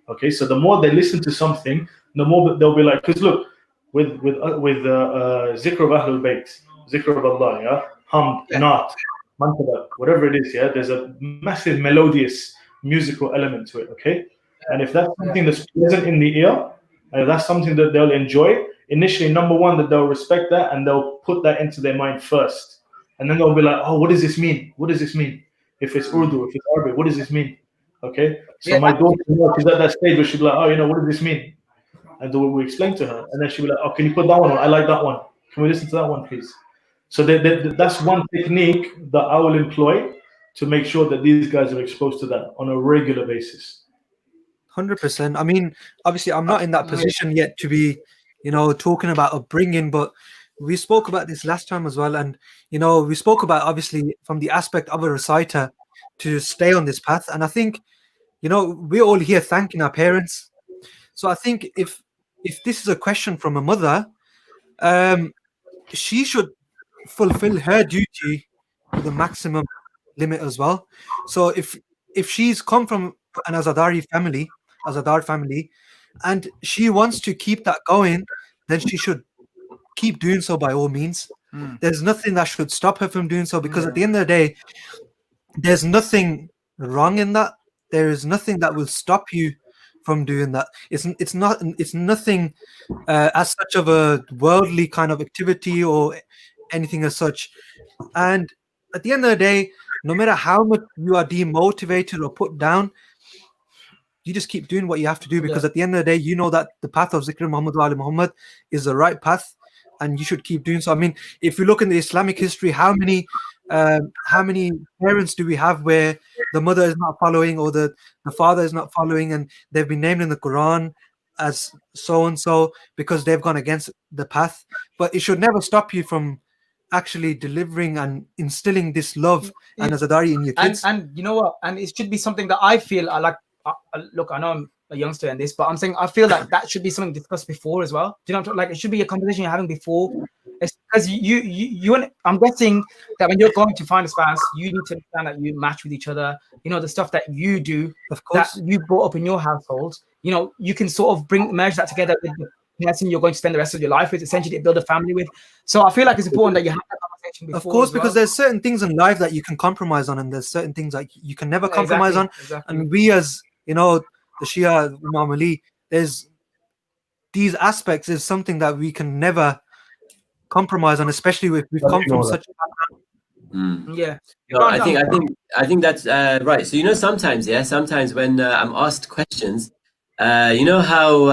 Okay, so the more they listen to something, the more they'll be like, because look, with zikr of Ahlul Bayt, zikr of Allah, yeah, hamd, naat, mantabah, whatever it is, yeah, there's a massive melodious musical element to it. Okay, and if that's something that's present in the ear, and that's something that they'll enjoy, initially, number one, that they'll respect that and they'll put that into their mind first. And then they'll be like, oh, what does this mean? What does this mean? If it's Urdu, if it's Arabic, what does this mean? Okay? So my daughter, she's at that stage where she'll be like, oh, you know, what does this mean? And then we explain to her. And then she'll be like, oh, can you put that one on? I like that one. Can we listen to that one, please? So that's one technique that I will employ to make sure that these guys are exposed to that on a regular basis. 100%. I mean, obviously, I'm not in that position yet to be, you know, talking about upbringing, but we spoke about this last time as well. And, you know, we spoke about, obviously, from the aspect of a reciter to stay on this path. And I think, you know, we're all here thanking our parents. So I think if this is a question from a mother, she should fulfill her duty to the maximum limit as well. So if she's come from an Azadar family, and she wants to keep that going, then she should keep doing so by all means. There's nothing that should stop her from doing so, because at the end of the day, there's nothing wrong in that. There is nothing that will stop you from doing that. It's nothing as such of a worldly kind of activity or anything as such. And at the end of the day, no matter how much you are demotivated or put down, you just keep doing what you have to do, because at the end of the day, you know that the path of Zikr Muhammad wa Ali Muhammad is the right path, and you should keep doing so. I mean, if you look in the Islamic history, how many parents do we have where the mother is not following, or the father is not following, and they've been named in the Quran as so and so because they've gone against the path? But it should never stop you from actually delivering and instilling this love and Azadari in your kids. And you know what? And it should be something that I feel I like. Look, I know I'm a youngster in this, but I'm saying I feel like that should be something discussed before as well. Do you know what I'm talking? Like, it should be a conversation you're having before. It's because you and I'm guessing that when you're going to find a spouse, you need to understand that you match with each other. You know, the stuff that you do, of course, that you brought up in your household. You know, you can sort of merge that together with the person you're going to spend the rest of your life with, essentially build a family with. So I feel like it's important that you have that conversation before. Of course, because there's certain things in life that you can compromise on, and there's certain things that you can never compromise on. Exactly. And we, as you know, the Shia Imam Ali, there's these aspects is something that we can never compromise on, especially if we've come from such a yeah. You know, I think that's right. So, you know, sometimes when I'm asked questions, you know how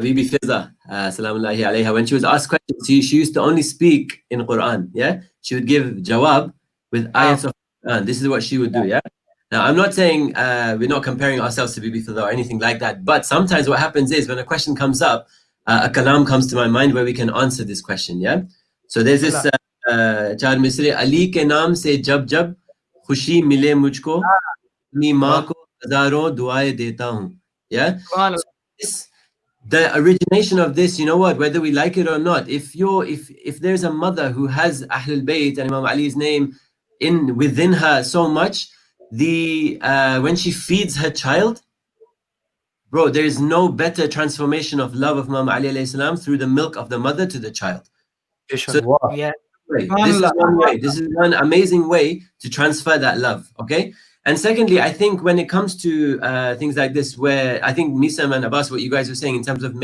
Bibi Fidda, salamullahi alayha, when she was asked questions, she used to only speak in Quran. Yeah, she would give jawab with ayats of Quran. This is what she would do. Yeah. Now, I'm not saying we're not comparing ourselves to Bibi Fidda or anything like that, but sometimes what happens is when a question comes up, a kalam comes to my mind where we can answer this question. Yeah. So there's this चार मिसरे अली के नाम से जब जब खुशी मिले मुझको अपनी माँ को हजारों दुआएं देता हूँ. Yeah. So the origination of this, you know what, whether we like it or not, if there's a mother who has Ahlul Bayt and Imam Ali's name within her so much, when she feeds her child, bro, there is no better transformation of love of Imam Ali alayhi salam through the milk of the mother to the child. So, yeah. This is one way. This is one amazing way to transfer that love. Okay. And secondly, I think when it comes to things like this, where I think Misam and Abbas, what you guys were saying in terms of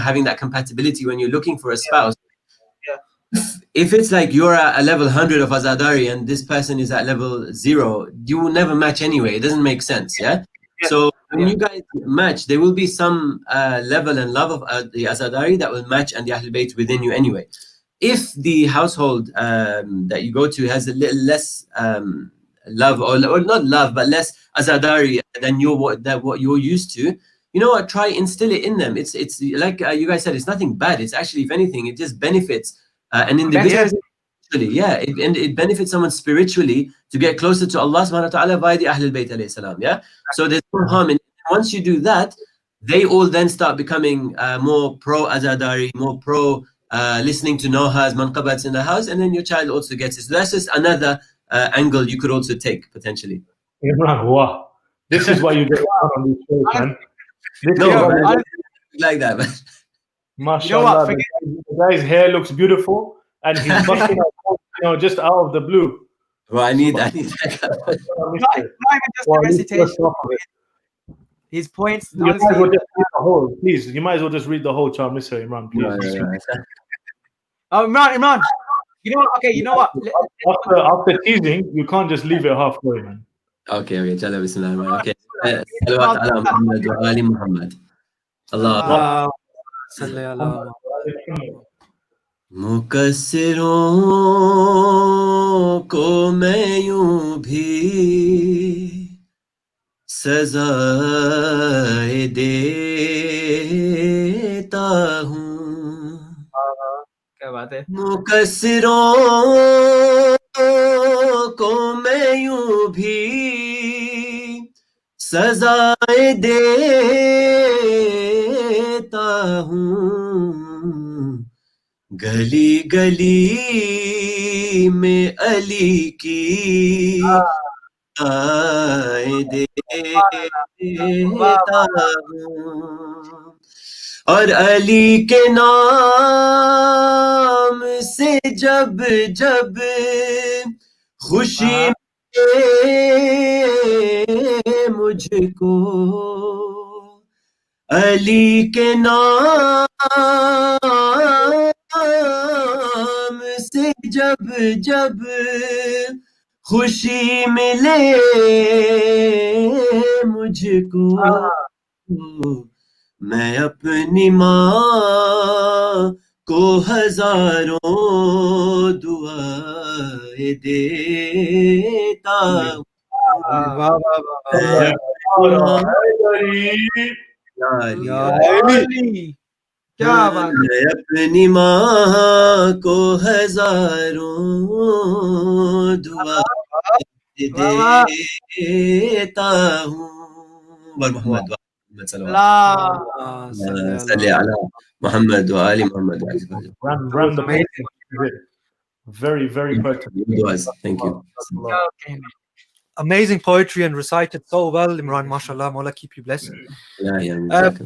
having that compatibility when you're looking for a spouse. Yeah. If it's like you're at a level 100 of Azadari and this person is at level 0, you will never match anyway. It doesn't make sense. Yeah. So when you guys match, there will be some level and love of the Azadari that will match and the Ahlul Bayt within you anyway. If the household that you go to has a little less love, or not love, but less Azadari than what you're used to, you know what? Try instill it in them. It's like you guys said, it's nothing bad. It's actually, if anything, it just benefits an individual. Yeah, it benefits someone spiritually to get closer to Allah subhanahu wa ta'ala by the Ahlul Bayt alayhi salam. Yeah, so there's no harm in it. Once you do that, they all then start becoming more pro Azadari, more pro listening to Nohas, manqabats in the house, and then your child also gets it. So that's just another angle you could also take potentially. Imran, wow, this is what you get on these shows, man. Like that, man. MashaAllah, the guy's hair looks beautiful, and he's busting out, just out of the blue. Well, I need that. Not even just the recitation. His points. You might as well just read the whole, please. You might as well just read the whole charm, Mr. Imran, please. Oh, Imran. You know what? Okay, you know what? After teasing, you can't just leave it halfway, man. Okay. Chala, bismillah. Okay. Salawat ala Muhammad wa ali Muhammad. Allah. मुकस्सिरों को मैं यूं भी सजाए देता हूँ। क्या बात है? मुकस्सिरों को मैं यूं भी सजाए देता हूँ। गली गली में अली की आए देता हूँ, और अली के नाम से जब जब खुशी मिले मुझको, अली के नाम से जब जब खुशी मिले मुझको, मैं अपनी माँ को हजारों दुआएं देता हूँ। क्या बात है? मैं अपनी माँ को हजारों दुआ देता हूँ। मोहम्मद व आले Mohammad. Very, very pertinent. Thank you. Amazing poetry and recited so well, Imran. Mashallah, Mola keep you blessed. Let's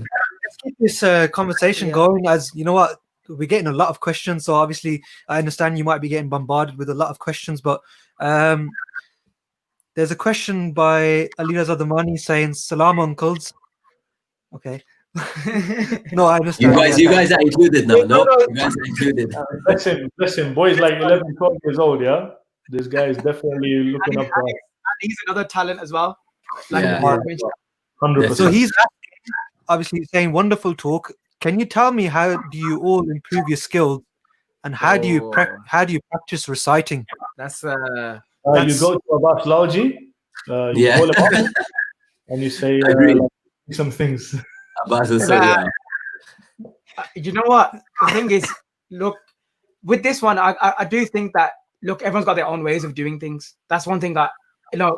keep this conversation going. As you know what, we're getting a lot of questions, so obviously I understand you might be getting bombarded with a lot of questions, but there's a question by Ali Raza Damani saying, "Salam, uncles." Okay. No, I understand. You guys are included now. No, you guys are included. Listen, boys like 11, 12 years old, yeah? This guy is definitely looking up to us. He's another talent as well. 100%. So he's obviously saying, wonderful talk. Can you tell me how do you all improve your skills, and how do you practice reciting? That's you go to Abbas Lalji, you call him up, and you say some things. Abbas will say, you know what? The thing is, look, with this one, I do think that, look, everyone's got their own ways of doing things. That's one thing that,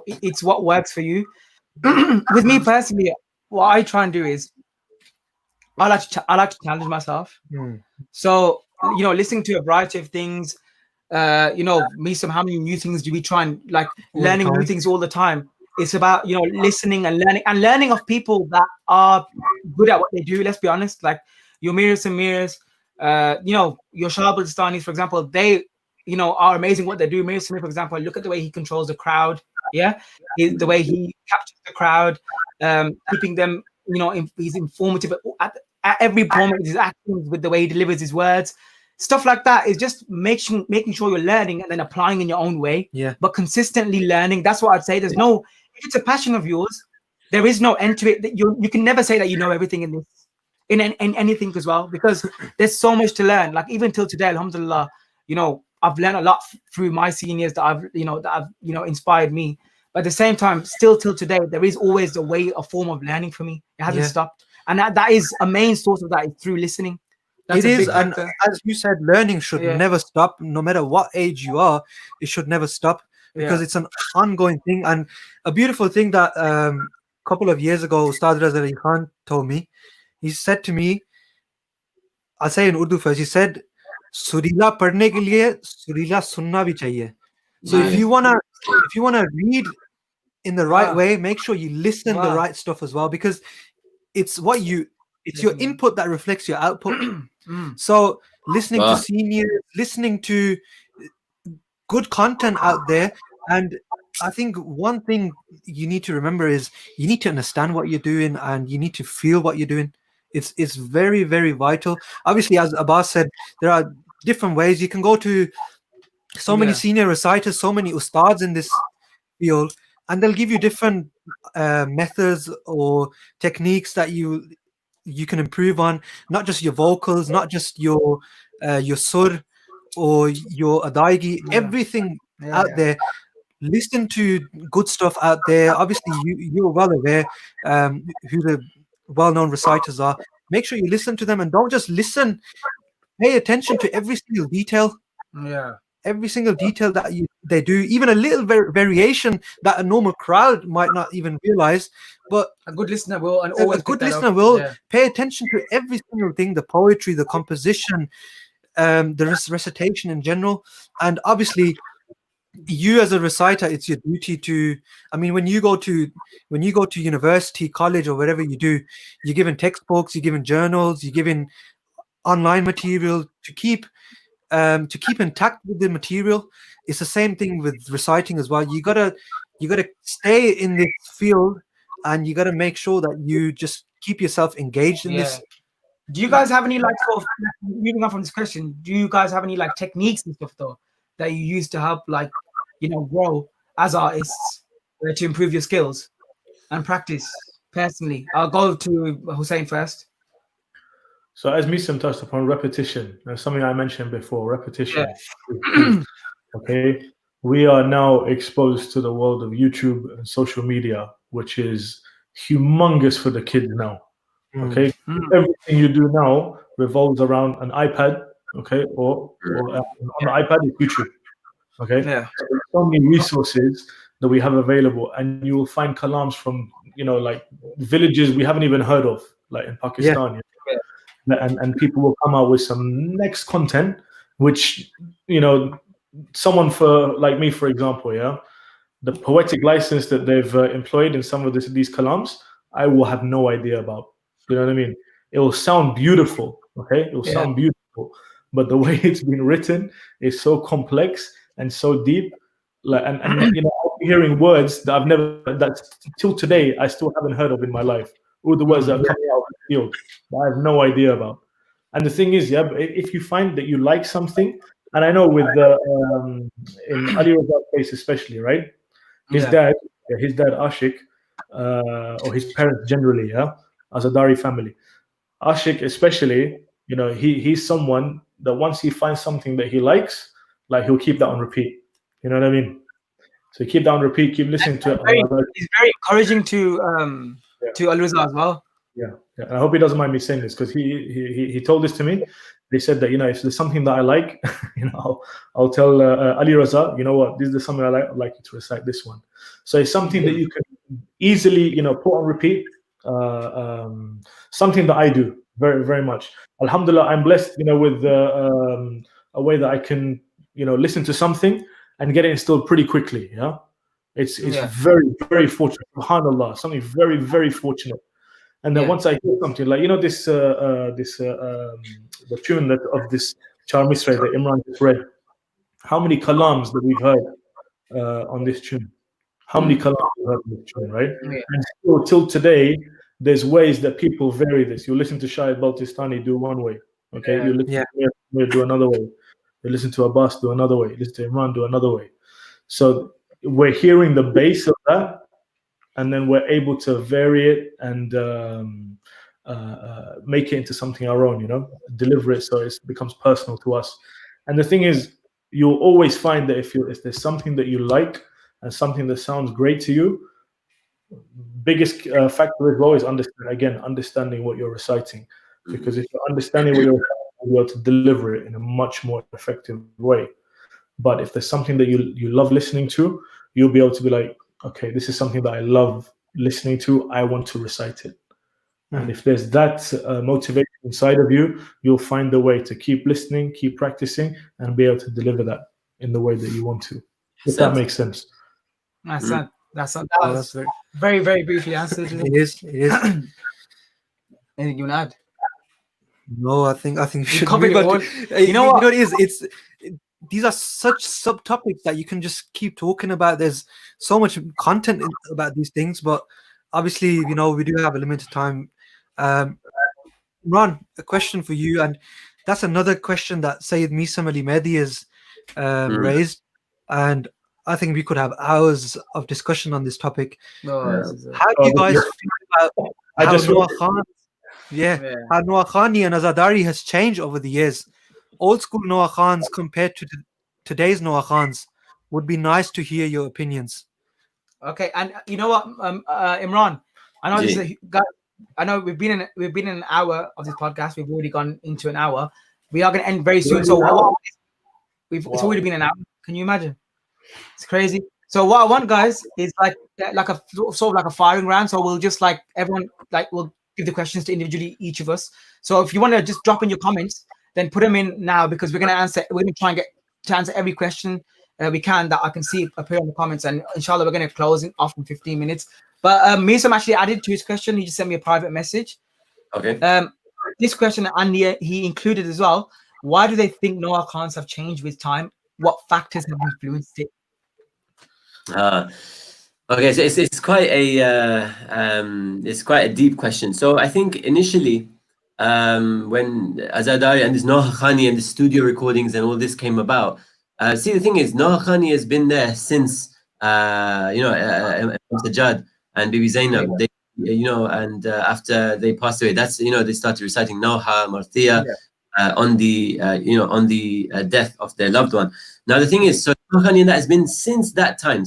it's what works for you. With me personally, what I try and do is I like to challenge myself. So, listening to a variety of things, how many new things do we try and learning new things all the time? It's about, listening and learning of people that are good at what they do. Let's be honest, like your Mirs and Mirs, your Shahab al-Stanis, for example, they, are amazing what they do. Mir Smith, for example, look at the way he controls the crowd. Yeah. The way he captures the crowd, keeping them, he's informative at every moment with his actions, with the way he delivers his words. Stuff like that is just making sure you're learning and then applying in your own way. Yeah. But consistently learning. That's what I'd say. If it's a passion of yours, there is no end to it. That you can never say that you know everything in this, in anything as well, because there's so much to learn. Like even till today, alhamdulillah, I've learned a lot through my seniors that I've inspired me. But at the same time, still till today, there is always a form of learning for me. It hasn't stopped, and that is a main source of that is through listening. That's it a is, big and factor. as you said, learning should never stop, no matter what age you are. It should never stop, because it's an ongoing thing. And a beautiful thing that a couple of years ago Ustad Raza Ali Khan told me, he said to me, I'll say in Urdu first, he said, Surila padhne ke liye surila sunna bhi chahiye. So if you wanna read in the right way, make sure you listen the right stuff as well, because it's your input that reflects your output. So listening to seniors, listening to good content out there. And I think one thing you need to remember is you need to understand what you're doing, and you need to feel what you're doing. It's very, very vital. Obviously, as Abbas said, there are different ways. You can go to so many senior reciters, so many ustads in this field, and they'll give you different methods or techniques that you can improve on. Not just your vocals, not just your sur or your adaigi, everything out there. Listen to good stuff out there. Obviously, you're well aware who the well-known reciters are. Make sure you listen to them, and don't just listen. Pay attention to every single detail. Every single detail that they do, even a little variation that a normal crowd might not even realize. But a good listener will, and a good listener will pay attention to every single thing: the poetry, the composition, the recitation in general. And obviously, you as a reciter, it's your duty to. I mean, when you go to university, college, or whatever you do, you're given textbooks, you're given journals, you're given online material to keep intact with the material. It's the same thing with reciting as well. You gotta stay in this field, and you gotta make sure that you just keep yourself engaged in this. Do you guys have any sort of, moving on from this question, do you guys have any techniques and stuff though that you use to help grow as artists, to improve your skills and practice personally? I'll go to Husein first. So as Misam touched upon, repetition. That's something I mentioned before, repetition. Okay. We are now exposed to the world of YouTube and social media, which is humongous for the kids now. Okay. Everything you do now revolves around an iPad, okay, or on the iPad is YouTube. Okay. So many resources that we have available, and you will find kalams from villages we haven't even heard of, like in Pakistan. And people will come out with some next content, which someone like me, for example, the poetic license that they've employed in some of these kalams, I will have no idea about. You know what I mean? It will sound beautiful, okay? It will sound beautiful, but the way it's been written is so complex and so deep. And I'll be hearing words that till today I still haven't heard of in my life. All the words that are coming out of the field that I have no idea about. And the thing is, if you find that you like something, and I know with in Ali Raza's case especially, right? His dad Ashik, or his parents generally, as a Dari family, Ashik especially, he's someone that once he finds something that he likes, he'll keep that on repeat. You know what I mean? So keep that on repeat, keep listening to it. He's very encouraging to Al Raza as well. Yeah. And I hope he doesn't mind me saying this, because he told this to me. They said that if there's something that I like, I'll tell Ali Raza, you know what, this is something I like. I'd like you to recite this one. So it's something that you can easily put on repeat. Something that I do very, very much. Alhamdulillah, I'm blessed with a way that I can listen to something and get it instilled pretty quickly. It's very, very fortunate. SubhanAllah, something very, very fortunate. And then once I hear something like the tune of this Char Misra that Imran just read, how many kalams that we've heard on this tune? How many kalams we've heard on this tune, right? And still till today, there's ways that people vary this. You listen to Shahid Baltistani do one way, okay? You listen to Mir do another way. You listen to Abbas do another way. You listen to Imran do another way. So we're hearing the base of that, and then we're able to vary it and make it into something our own, deliver it so it becomes personal to us. And the thing is, you'll always find that if there's something that you like and something that sounds great to you, biggest factor as well is understanding what you're reciting. Because if you're understanding what you're reciting, you'll be able to deliver it in a much more effective way. But if there's something that you love listening to, you'll be able to be like, okay, this is something that I love listening to. I want to recite it. And if there's that motivation inside of you, you'll find a way to keep listening, keep practicing, and be able to deliver that in the way that you want to. If that makes sense. That was very, very briefly answered. It is. Anything you want to add? No, I think we should covered move it on. all. You know what? It is. These are such subtopics that you can just keep talking about. There's so much content about these things, but obviously, we do have a limited time. Imran, a question for you, and that's another question that Sayyid Misam Ali Mehdi has raised, and I think we could have hours of discussion on this topic. How do you guys feel about how Noah Khan, how Noah Khani and Azadari has changed over the years? Old school Noah Khans compared to today's Noah Khans. Would be nice to hear your opinions. Okay, and you know what, Imran, I know I know we've been in an hour of this podcast. We've already gone into an hour. We are going to end very soon. So it's already been an hour. Can you imagine? It's crazy. So what I want, guys, is like a sort of like a firing round. So we'll just everyone we'll give the questions to individually each of us. So if you want to just drop in your comments, then put them in now, because we're going to try and get to answer every question we can that I can see appear in the comments, and inshallah we're going to close off in 15 minutes. But Misam actually added to his question. He just sent me a private message. Okay. This question, and he included as well. Why do they think Noah Khans have changed with time? What factors have influenced it? Okay, so it's quite a deep question. So I think initially, when Azadari and this Noah Khani and the studio recordings and all this came about, see, the thing is, Noah Khani has been there since Sajjad and Bibi Zainab. They, and after they passed away, that's they started reciting Noha, Marthia on the death of their loved one. Now the thing is, so Noah Khani, that has been since that time,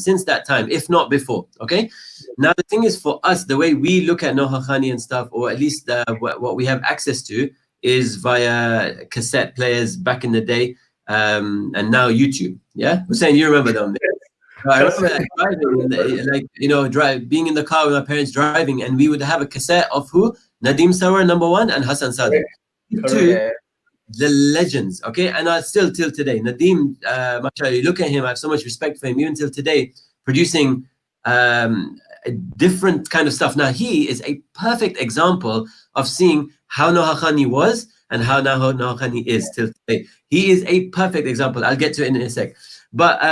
if not before. Okay. Now the thing is, for us, the way we look at Noah Khani and stuff, or at least what we have access to, is via cassette players back in the day, and now YouTube. Yeah, Husein, you remember them? I remember driving, being in the car with my parents driving, and we would have a cassette of who? Nadeem Sawar, number one, and Hassan Sadiq. Two, the legends, okay? And still till today, Nadeem, mashallah, you look at him, I have so much respect for him, even till today, producing a different kind of stuff. Now, he is a perfect example of seeing how Noah Khani was and how Noah Khani is till today. He is a perfect example. I'll get to it in a sec. But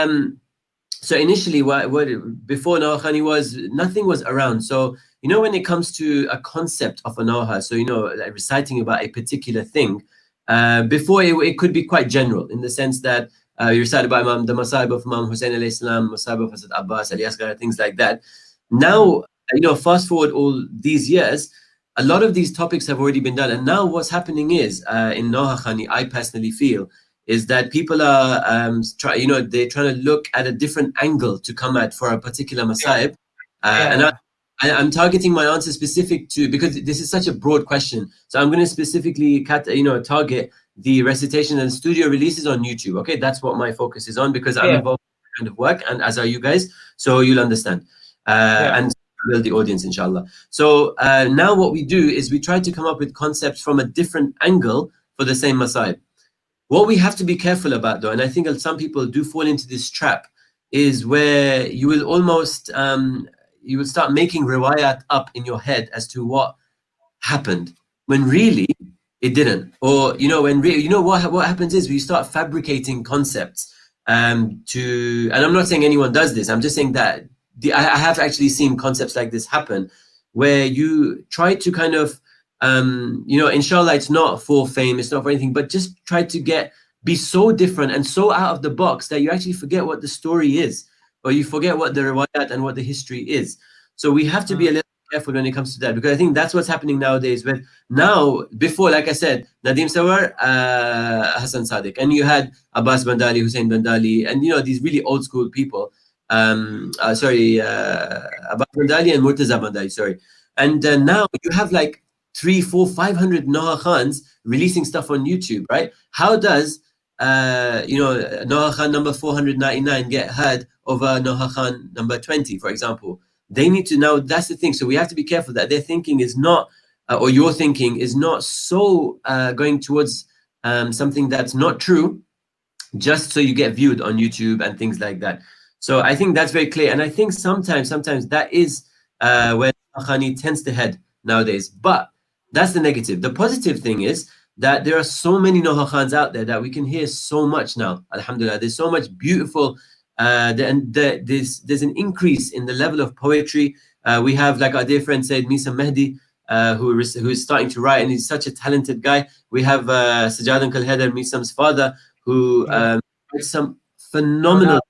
so initially, before Noah Khani nothing was around. So, when it comes to a concept of a Noha, so, like reciting about a particular thing, before it could be quite general, in the sense that you recite about the Masa'ib of Imam Husain alayhi salam, Masa'ib of Hazrat Abbas, Ali Asghar, things like that. Now, fast forward all these years, a lot of these topics have already been done. And now what's happening is, in Noha Khani, I personally feel, is that people are they're trying to look at a different angle to come at for a particular Masa'ib. And I'm targeting my answer specific to, because this is such a broad question. So I'm going to specifically target the recitation and studio releases on YouTube. Okay, that's what my focus is on, because I'm involved in that kind of work, and as are you guys, so you'll understand. And build the audience, inshallah. So now what we do is we try to come up with concepts from a different angle for the same Masa'ib. What we have to be careful about, though, and I think some people do fall into this trap, is where you will almost you will start making riwayat up in your head as to what happened, when really it didn't. Or when what happens is we start fabricating concepts and I'm not saying anyone does this, I'm just saying that I have actually seen concepts like this happen, where you try to kind of inshallah, it's not for fame, it's not for anything, but just try to be so different and so out of the box that you actually forget what the story is, or you forget what the riwayat and what the history is. So we have to be a little careful when it comes to that, because I think that's what's happening nowadays. Where now, before, like I said, Nadeem Sawar, Hassan Sadiq, and you had Abbas Bandali, Husein Bandali, and these really old school people. Abbas Bandali and Murtaza Bandali, sorry. And now you have like 300, 400, 500 Noha Khans releasing stuff on YouTube, right? How does Noha Khan number 499 get heard over Noha Khan number 20, for example? They need to know. That's the thing. So we have to be careful that their thinking is not, or your thinking is not so going towards something that's not true, just so you get viewed on YouTube and things like that. So I think that's very clear. And I think sometimes that is where Khani tends to head nowadays. But that's the negative. The positive thing is that there are so many Noha Khans out there that we can hear so much now. Alhamdulillah, there's so much beautiful. There's an increase in the level of poetry. We have, like our dear friend said, Misam Mehdi, who is starting to write, and he's such a talented guy. We have Sajad Uncle Heather, Misam's father, who writes some phenomenal,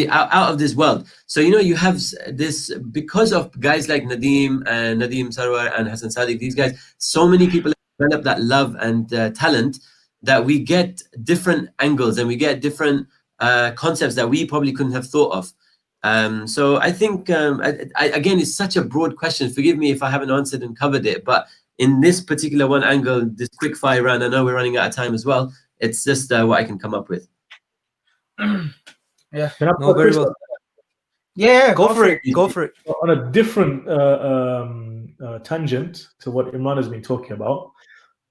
out of this world. So you have this, because of guys like Nadeem Sarwar and Hassan Sadiq, these guys, so many people have developed that love and talent, that we get different angles and we get different concepts that we probably couldn't have thought of. So I think, again, it's such a broad question. Forgive me if I haven't answered and covered it, but in this particular one angle, this quick fire round, I know we're running out of time as well. It's just what I can come up with. Yeah. No, very well. Yeah, Go for it. Go for it. On a different tangent to what Imran has been talking about,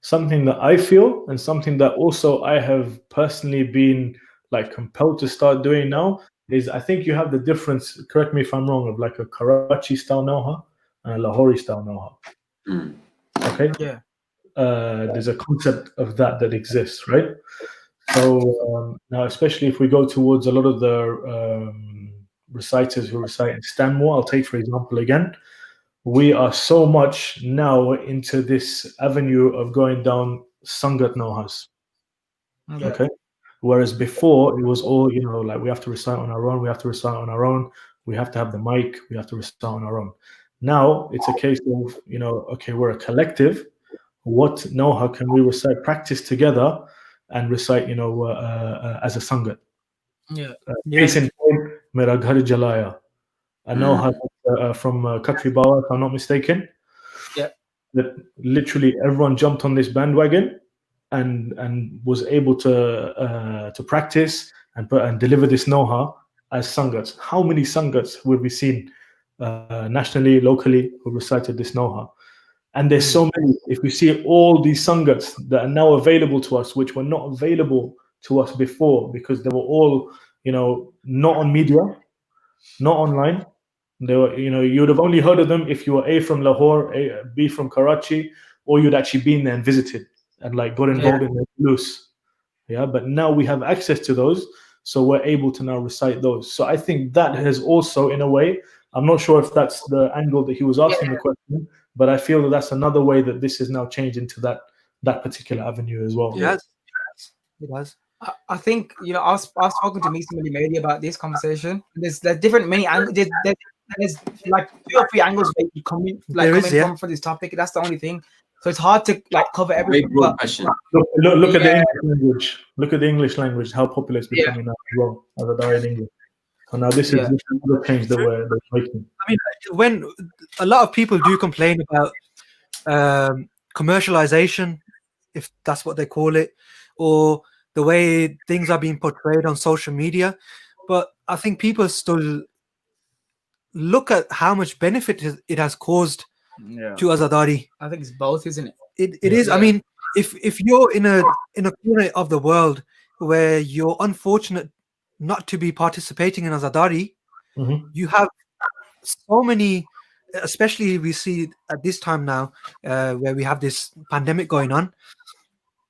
something that I feel and something that also I have personally been like compelled to start doing now is, I think you have the difference, correct me if I'm wrong, of like a Karachi style Noha and a Lahori style Noha. Okay? Yeah. There's a concept of that exists, right? So now, especially if we go towards a lot of the reciters who recite in Stanmore, I'll take for example again, we are so much now into this avenue of going down Sangat Nohas. Okay? Whereas before it was all, like we have to recite on our own, we have to have the mic, we have to recite on our own. Now it's a case of, okay, we're a collective. What Noha can we recite, practice together and recite, as a Sangat? Yeah. Case in point, Mera Ghar Jalaya. I know how from Khatri Bawa, if I'm not mistaken. Yeah. That literally everyone jumped on this bandwagon and was able to practice and deliver this Noha as Sangats. How many Sangats would we seen nationally, locally, who recited this Noha? And there's so many. If we see all these Sangats that are now available to us, which were not available to us before, because they were all, not on media, not online. They were, you would have only heard of them if you were A, from Lahore, B, from Karachi, or you'd actually been there and visited and like got involved in the loose. Yeah, but now we have access to those, so we're able to now recite those. So I think that has also, in a way, I'm not sure if that's the angle that he was asking the question, but I feel that that's another way that this is now changed into that particular avenue as well. Yes, it was. I think I was talking to Misa Mehdi about this conversation. There's different many angles. There's like 2 or 3 angles where you come in, from for this topic. That's the only thing. So it's hard to like cover everything. Great question. Look at the English language. Look at the English language. How popular it's becoming now as well, as a diary in English. So now this is another change that we're making. I mean, when a lot of people do complain about commercialization, if that's what they call it, or the way things are being portrayed on social media, but I think people still look at how much benefit it has caused to Azadari. I think it's both, isn't it? It is. I mean, if you're in a corner of the world where you're unfortunate not to be participating in Azadari, you have so many, especially we see at this time now, where we have this pandemic going on,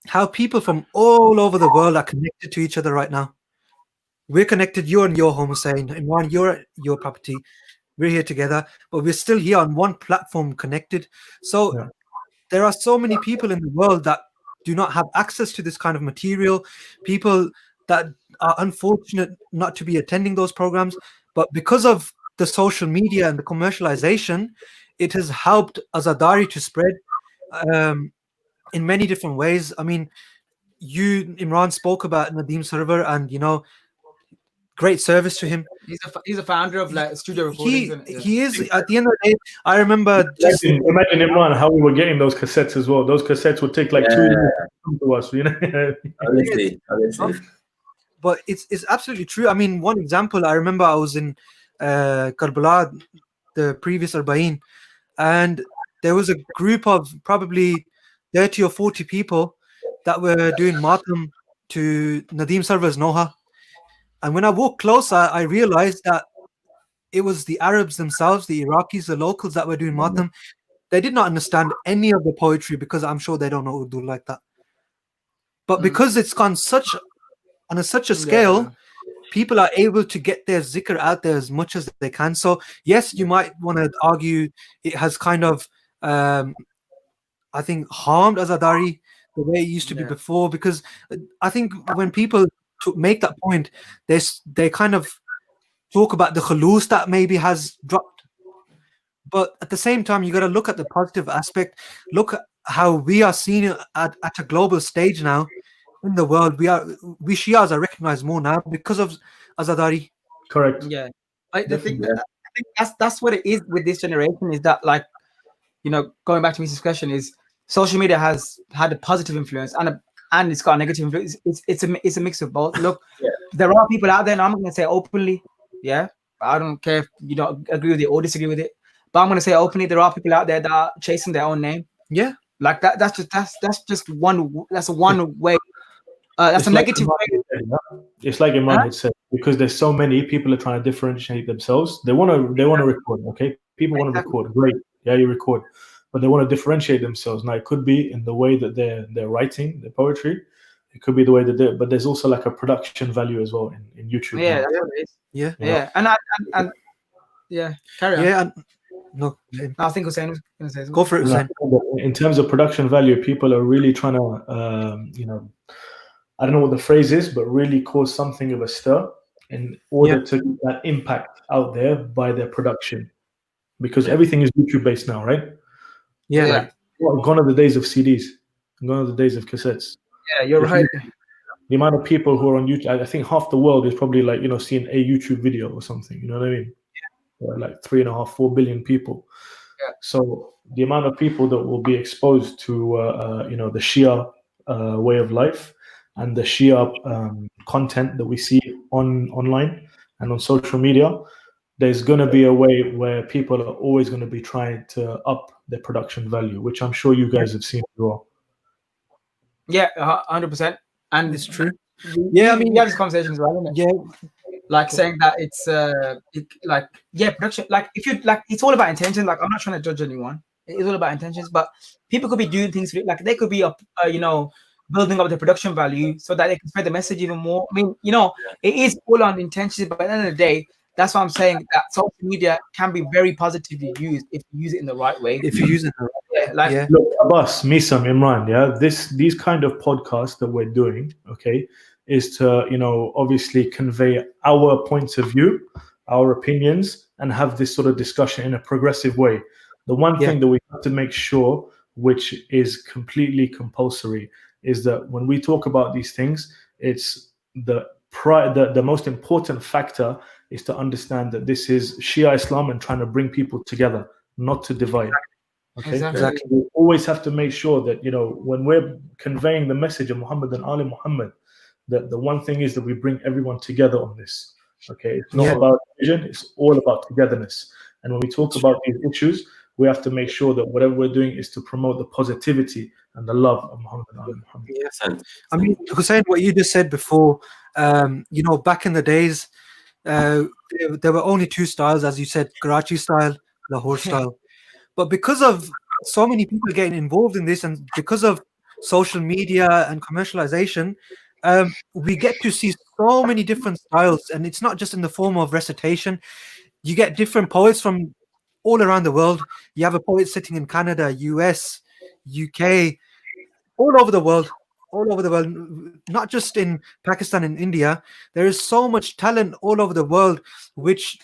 how people from all over the world are connected to each other right now. We're connected, you're in your home, Husein, Imran, you're at your property. We're here together, but we're still here on one platform connected. So there are so many people in the world that do not have access to this kind of material, people that are unfortunate not to be attending those programs. But because of the social media and the commercialization, it has helped Azadari to spread in many different ways. I mean, Imran spoke about Nadeem Server, and great service to him. He's a founder of like studio recordings. He is, at the end of the day. I remember just imagine Imran, how we were getting those cassettes as well. Those cassettes would take like 2 years to come to us, Honestly. But it's absolutely true. I mean, one example, I remember I was in Karbala, the previous Arba'in, and there was a group of probably 30 or 40 people that were doing matam to Nadeem Sarwar's Noha. And when I walked closer, I realized that it was the Arabs themselves, the Iraqis, the locals that were doing matam. They did not understand any of the poetry because I'm sure they don't know Urdu like that. But because it's gone on such a scale, people are able to get their zikr out there as much as they can. So yes, you might want to argue it has kind of, I think, harmed Azadari the way it used to be before, because I think when people make that point, they kind of talk about the khulus that maybe has dropped. But at the same time, you got to look at the positive aspect. Look at how we are seen at a global stage now in the world. We Shias are recognized more now because of Azadari. Correct. Yeah, I think that's what it is with this generation. Is that, like, going back to Mrs. question, is social media has had a positive influence and it's got a negative influence. It's a mix of both. Look, there are people out there, and I'm going to say openly, I don't care if you don't agree with it or disagree with it, but I'm going to say openly, there are people out there that are chasing their own name. Yeah, like that. That's just one. That's a one way. That's a negative way. It's like Imran had said, because there's so many people are trying to differentiate themselves. They want to record. Okay, people want to record. Great, you record, but they want to differentiate themselves. Now it could be in the way that they're writing their poetry. It could be the way that they, but there's also like a production value as well in YouTube. Yeah, that's what it is. Yeah. And carry on. Yeah, no, I think Husein was going to say something. Go for it, Husein. In terms of production value, people are really trying to, I don't know what the phrase is, but really cause something of a stir in order to get that impact out there by their production, because everything is YouTube based now, right? Yeah. Gone are the days of CDs, gone are the days of cassettes. Yeah, you're right. The amount of people who are on YouTube, I think half the world is probably like, seeing a YouTube video or something. You know what I mean? Like 3.5, 4 billion people. Yeah. So the amount of people that will be exposed to, the Shia way of life and the Shia content that we see online and on social media, there's going to be a way where people are always going to be trying to up their production value, which I'm sure you guys have seen as well. Yeah, 100%. And it's true. We have this conversation as well, isn't it? Yeah. Like saying that it's production. Like, if you like, it's all about intention. Like, I'm not trying to judge anyone. It's all about intentions. But people could be doing things like they could be building up the production value so that they can spread the message even more. I mean, it is all on intentions. But at the end of the day, that's why I'm saying that social media can be very positively used if you use it in the right way. If you use it in the right way. Look, Abbas, Misam, Imran, these kind of podcasts that we're doing, okay, is to, obviously convey our points of view, our opinions, and have this sort of discussion in a progressive way. The one thing that we have to make sure, which is completely compulsory, is that when we talk about these things, it's the most important factor is to understand that this is Shia Islam and trying to bring people together, not to divide. Okay, exactly. We always have to make sure that when we're conveying the message of Muhammad and Ali Muhammad, that the one thing is that we bring everyone together on this. Okay, it's not about division; it's all about togetherness. And when we talk about these issues, we have to make sure that whatever we're doing is to promote the positivity and the love of Muhammad and Ali Muhammad. Yes, I mean, Husein, what you just said before, back in the days, there were only two styles, as you said, Karachi style, Lahore style. But because of so many people getting involved in this, and because of social media and commercialization, we get to see so many different styles. And it's not just in the form of recitation. You get different poets from all around the world. You have a poet sitting in Canada, US, UK, all over the world, not just in Pakistan and India. There is so much talent all over the world, which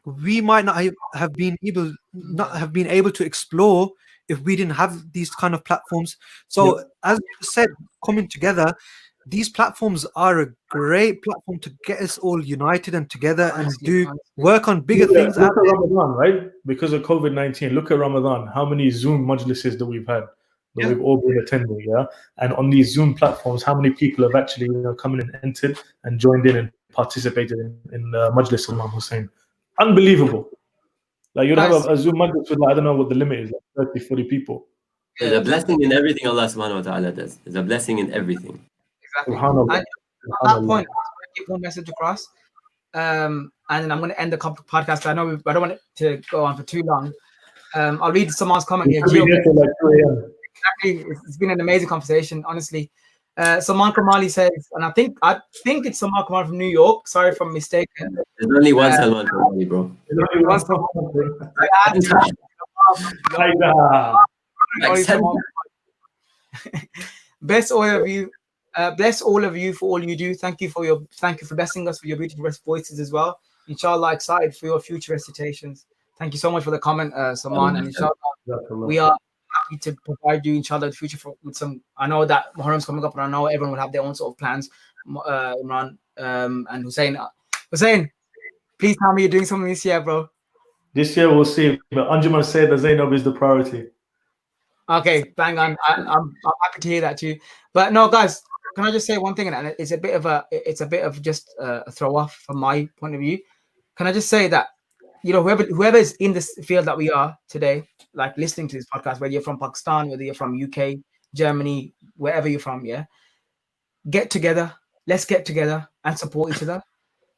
we might not have been able to explore if we didn't have these kind of platforms. So as you said, coming together, these platforms are a great platform to get us all united and together and work on bigger things. Look at Ramadan, right? Because of COVID-19, look at Ramadan. How many Zoom majlises that we've had, that we've all been attending, yeah? And on these Zoom platforms, how many people have actually come in and entered and joined in and participated in the majlis of Imam Husein? Unbelievable. Like you'd have a Zoom majlis with, like, I don't know what the limit is, like 30, 40 people. There's a blessing in everything Allah subhanahu wa ta'ala does. There's a blessing in everything. Exactly. And at that point, I keep one message across. And then I'm going to end the podcast. I know I don't want it to go on for too long. I'll read someone's comment here. Exactly. It's been an amazing conversation, honestly. Salman Kamali says, and I think it's Salman Kamali from New York. Sorry if I'm mistaken. There's only one Salman Kamali, bro. Bless all of you. Bless all of you for all you do. Thank you for blessing us with your beautiful voices as well. Inshallah, excited for your future recitations. Thank you so much for the comment, Salman. And inshallah, we are happy to provide you, inshallah, in the future with some. I know that Muharram's coming up, and I know everyone will have their own sort of plans. Imran and Husein. Husein, please tell me you're doing something this year, bro. This year we'll see. But Anjuman said that Zainab is the priority. Okay, bang on. I'm happy to hear that too. But no, guys, can I just say one thing? And it's a bit of just a throw off from my point of view. Can I just say that, you know, whoever is in this field that we are today, like listening to this podcast, whether you're from Pakistan, whether you're from UK, Germany, wherever you're from, yeah, get together. Let's get together and support each other.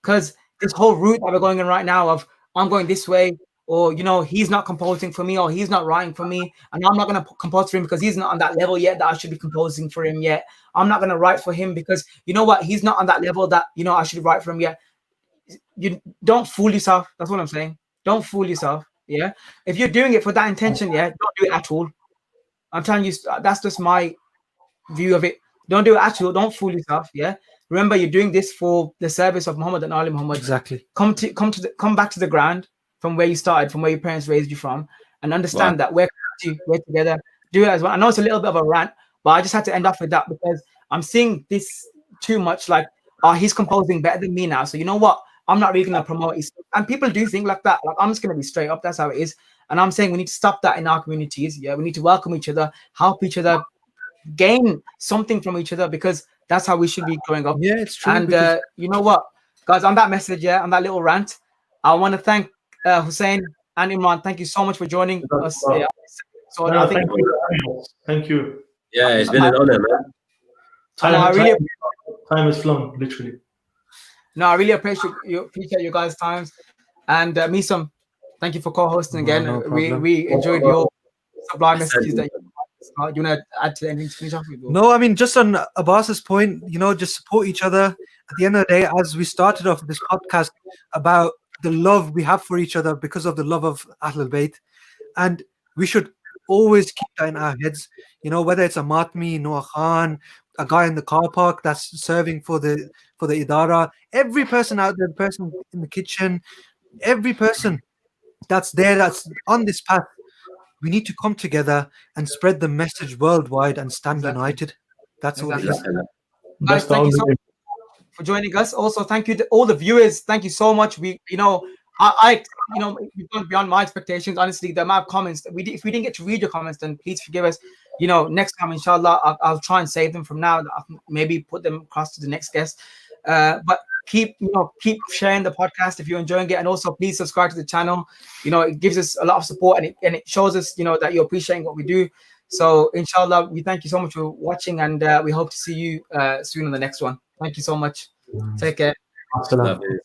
Because this whole route that we're going in right now of I'm going this way, or, you know, he's not composing for me, or he's not writing for me, and I'm not going to compose for him because he's not on that level yet that I should be composing for him yet. I'm not going to write for him because, you know what, he's not on that level that, you know, I should write for him yet. You don't fool yourself. That's what I'm saying. Don't fool yourself. Yeah. If you're doing it for that intention, yeah, don't do it at all. I'm telling you, that's just my view of it. Don't do it at all. Don't fool yourself. Yeah. Remember, you're doing this for the service of Muhammad and Ali Muhammad. Exactly. Come back to the ground from where you started, from where your parents raised you from, and understand that we're together. Do it as well. I know it's a little bit of a rant, but I just had to end off with that because I'm seeing this too much. Like, he's composing better than me now. So you know what? I'm not really gonna promote it. And people do think like that. Like, I'm just gonna be straight up. That's how it is. And I'm saying we need to stop that in our communities. Yeah, we need to welcome each other, help each other, gain something from each other, because that's how we should be growing up. Yeah, it's true. And you know what, guys, on that message, on that little rant, I want to thank Husein and Imran. Thank you so much for joining us. So I think thank you. Yeah, it's been an honor, man. Time has flown, literally. No, I really appreciate you guys' times. And Misam, thank you for co-hosting again. No we enjoyed your sublime messages that you want to add to anything to finish off with? No, I mean, just on Abbas's point, you know, just support each other. At the end of the day, as we started off this podcast about the love we have for each other because of the love of Ahlul Bayt, and we should always keep that in our heads. You know, whether it's a Matmi, Noah Khan, a guy in the car park that's serving for the Idara, every person out there, the person in the kitchen, every person that's there, that's on this path, we need to come together and spread the message worldwide and stand united. That's all it is. Guys, thank you so much for joining us. Also, thank you to all the viewers. Thank you so much. We've gone beyond my expectations. Honestly, the amount of comments that if we didn't get to read your comments, then please forgive us. You know, next time, inshallah, I'll try and save them from now. Maybe put them across to the next guest. But keep sharing the podcast if you're enjoying it, and also please subscribe to the channel. You know, it gives us a lot of support, and it shows us, you know, that you're appreciating what we do. So inshallah, we thank you so much for watching, and we hope to see you soon on the next one. Thank you so much. Take care. Assalamu.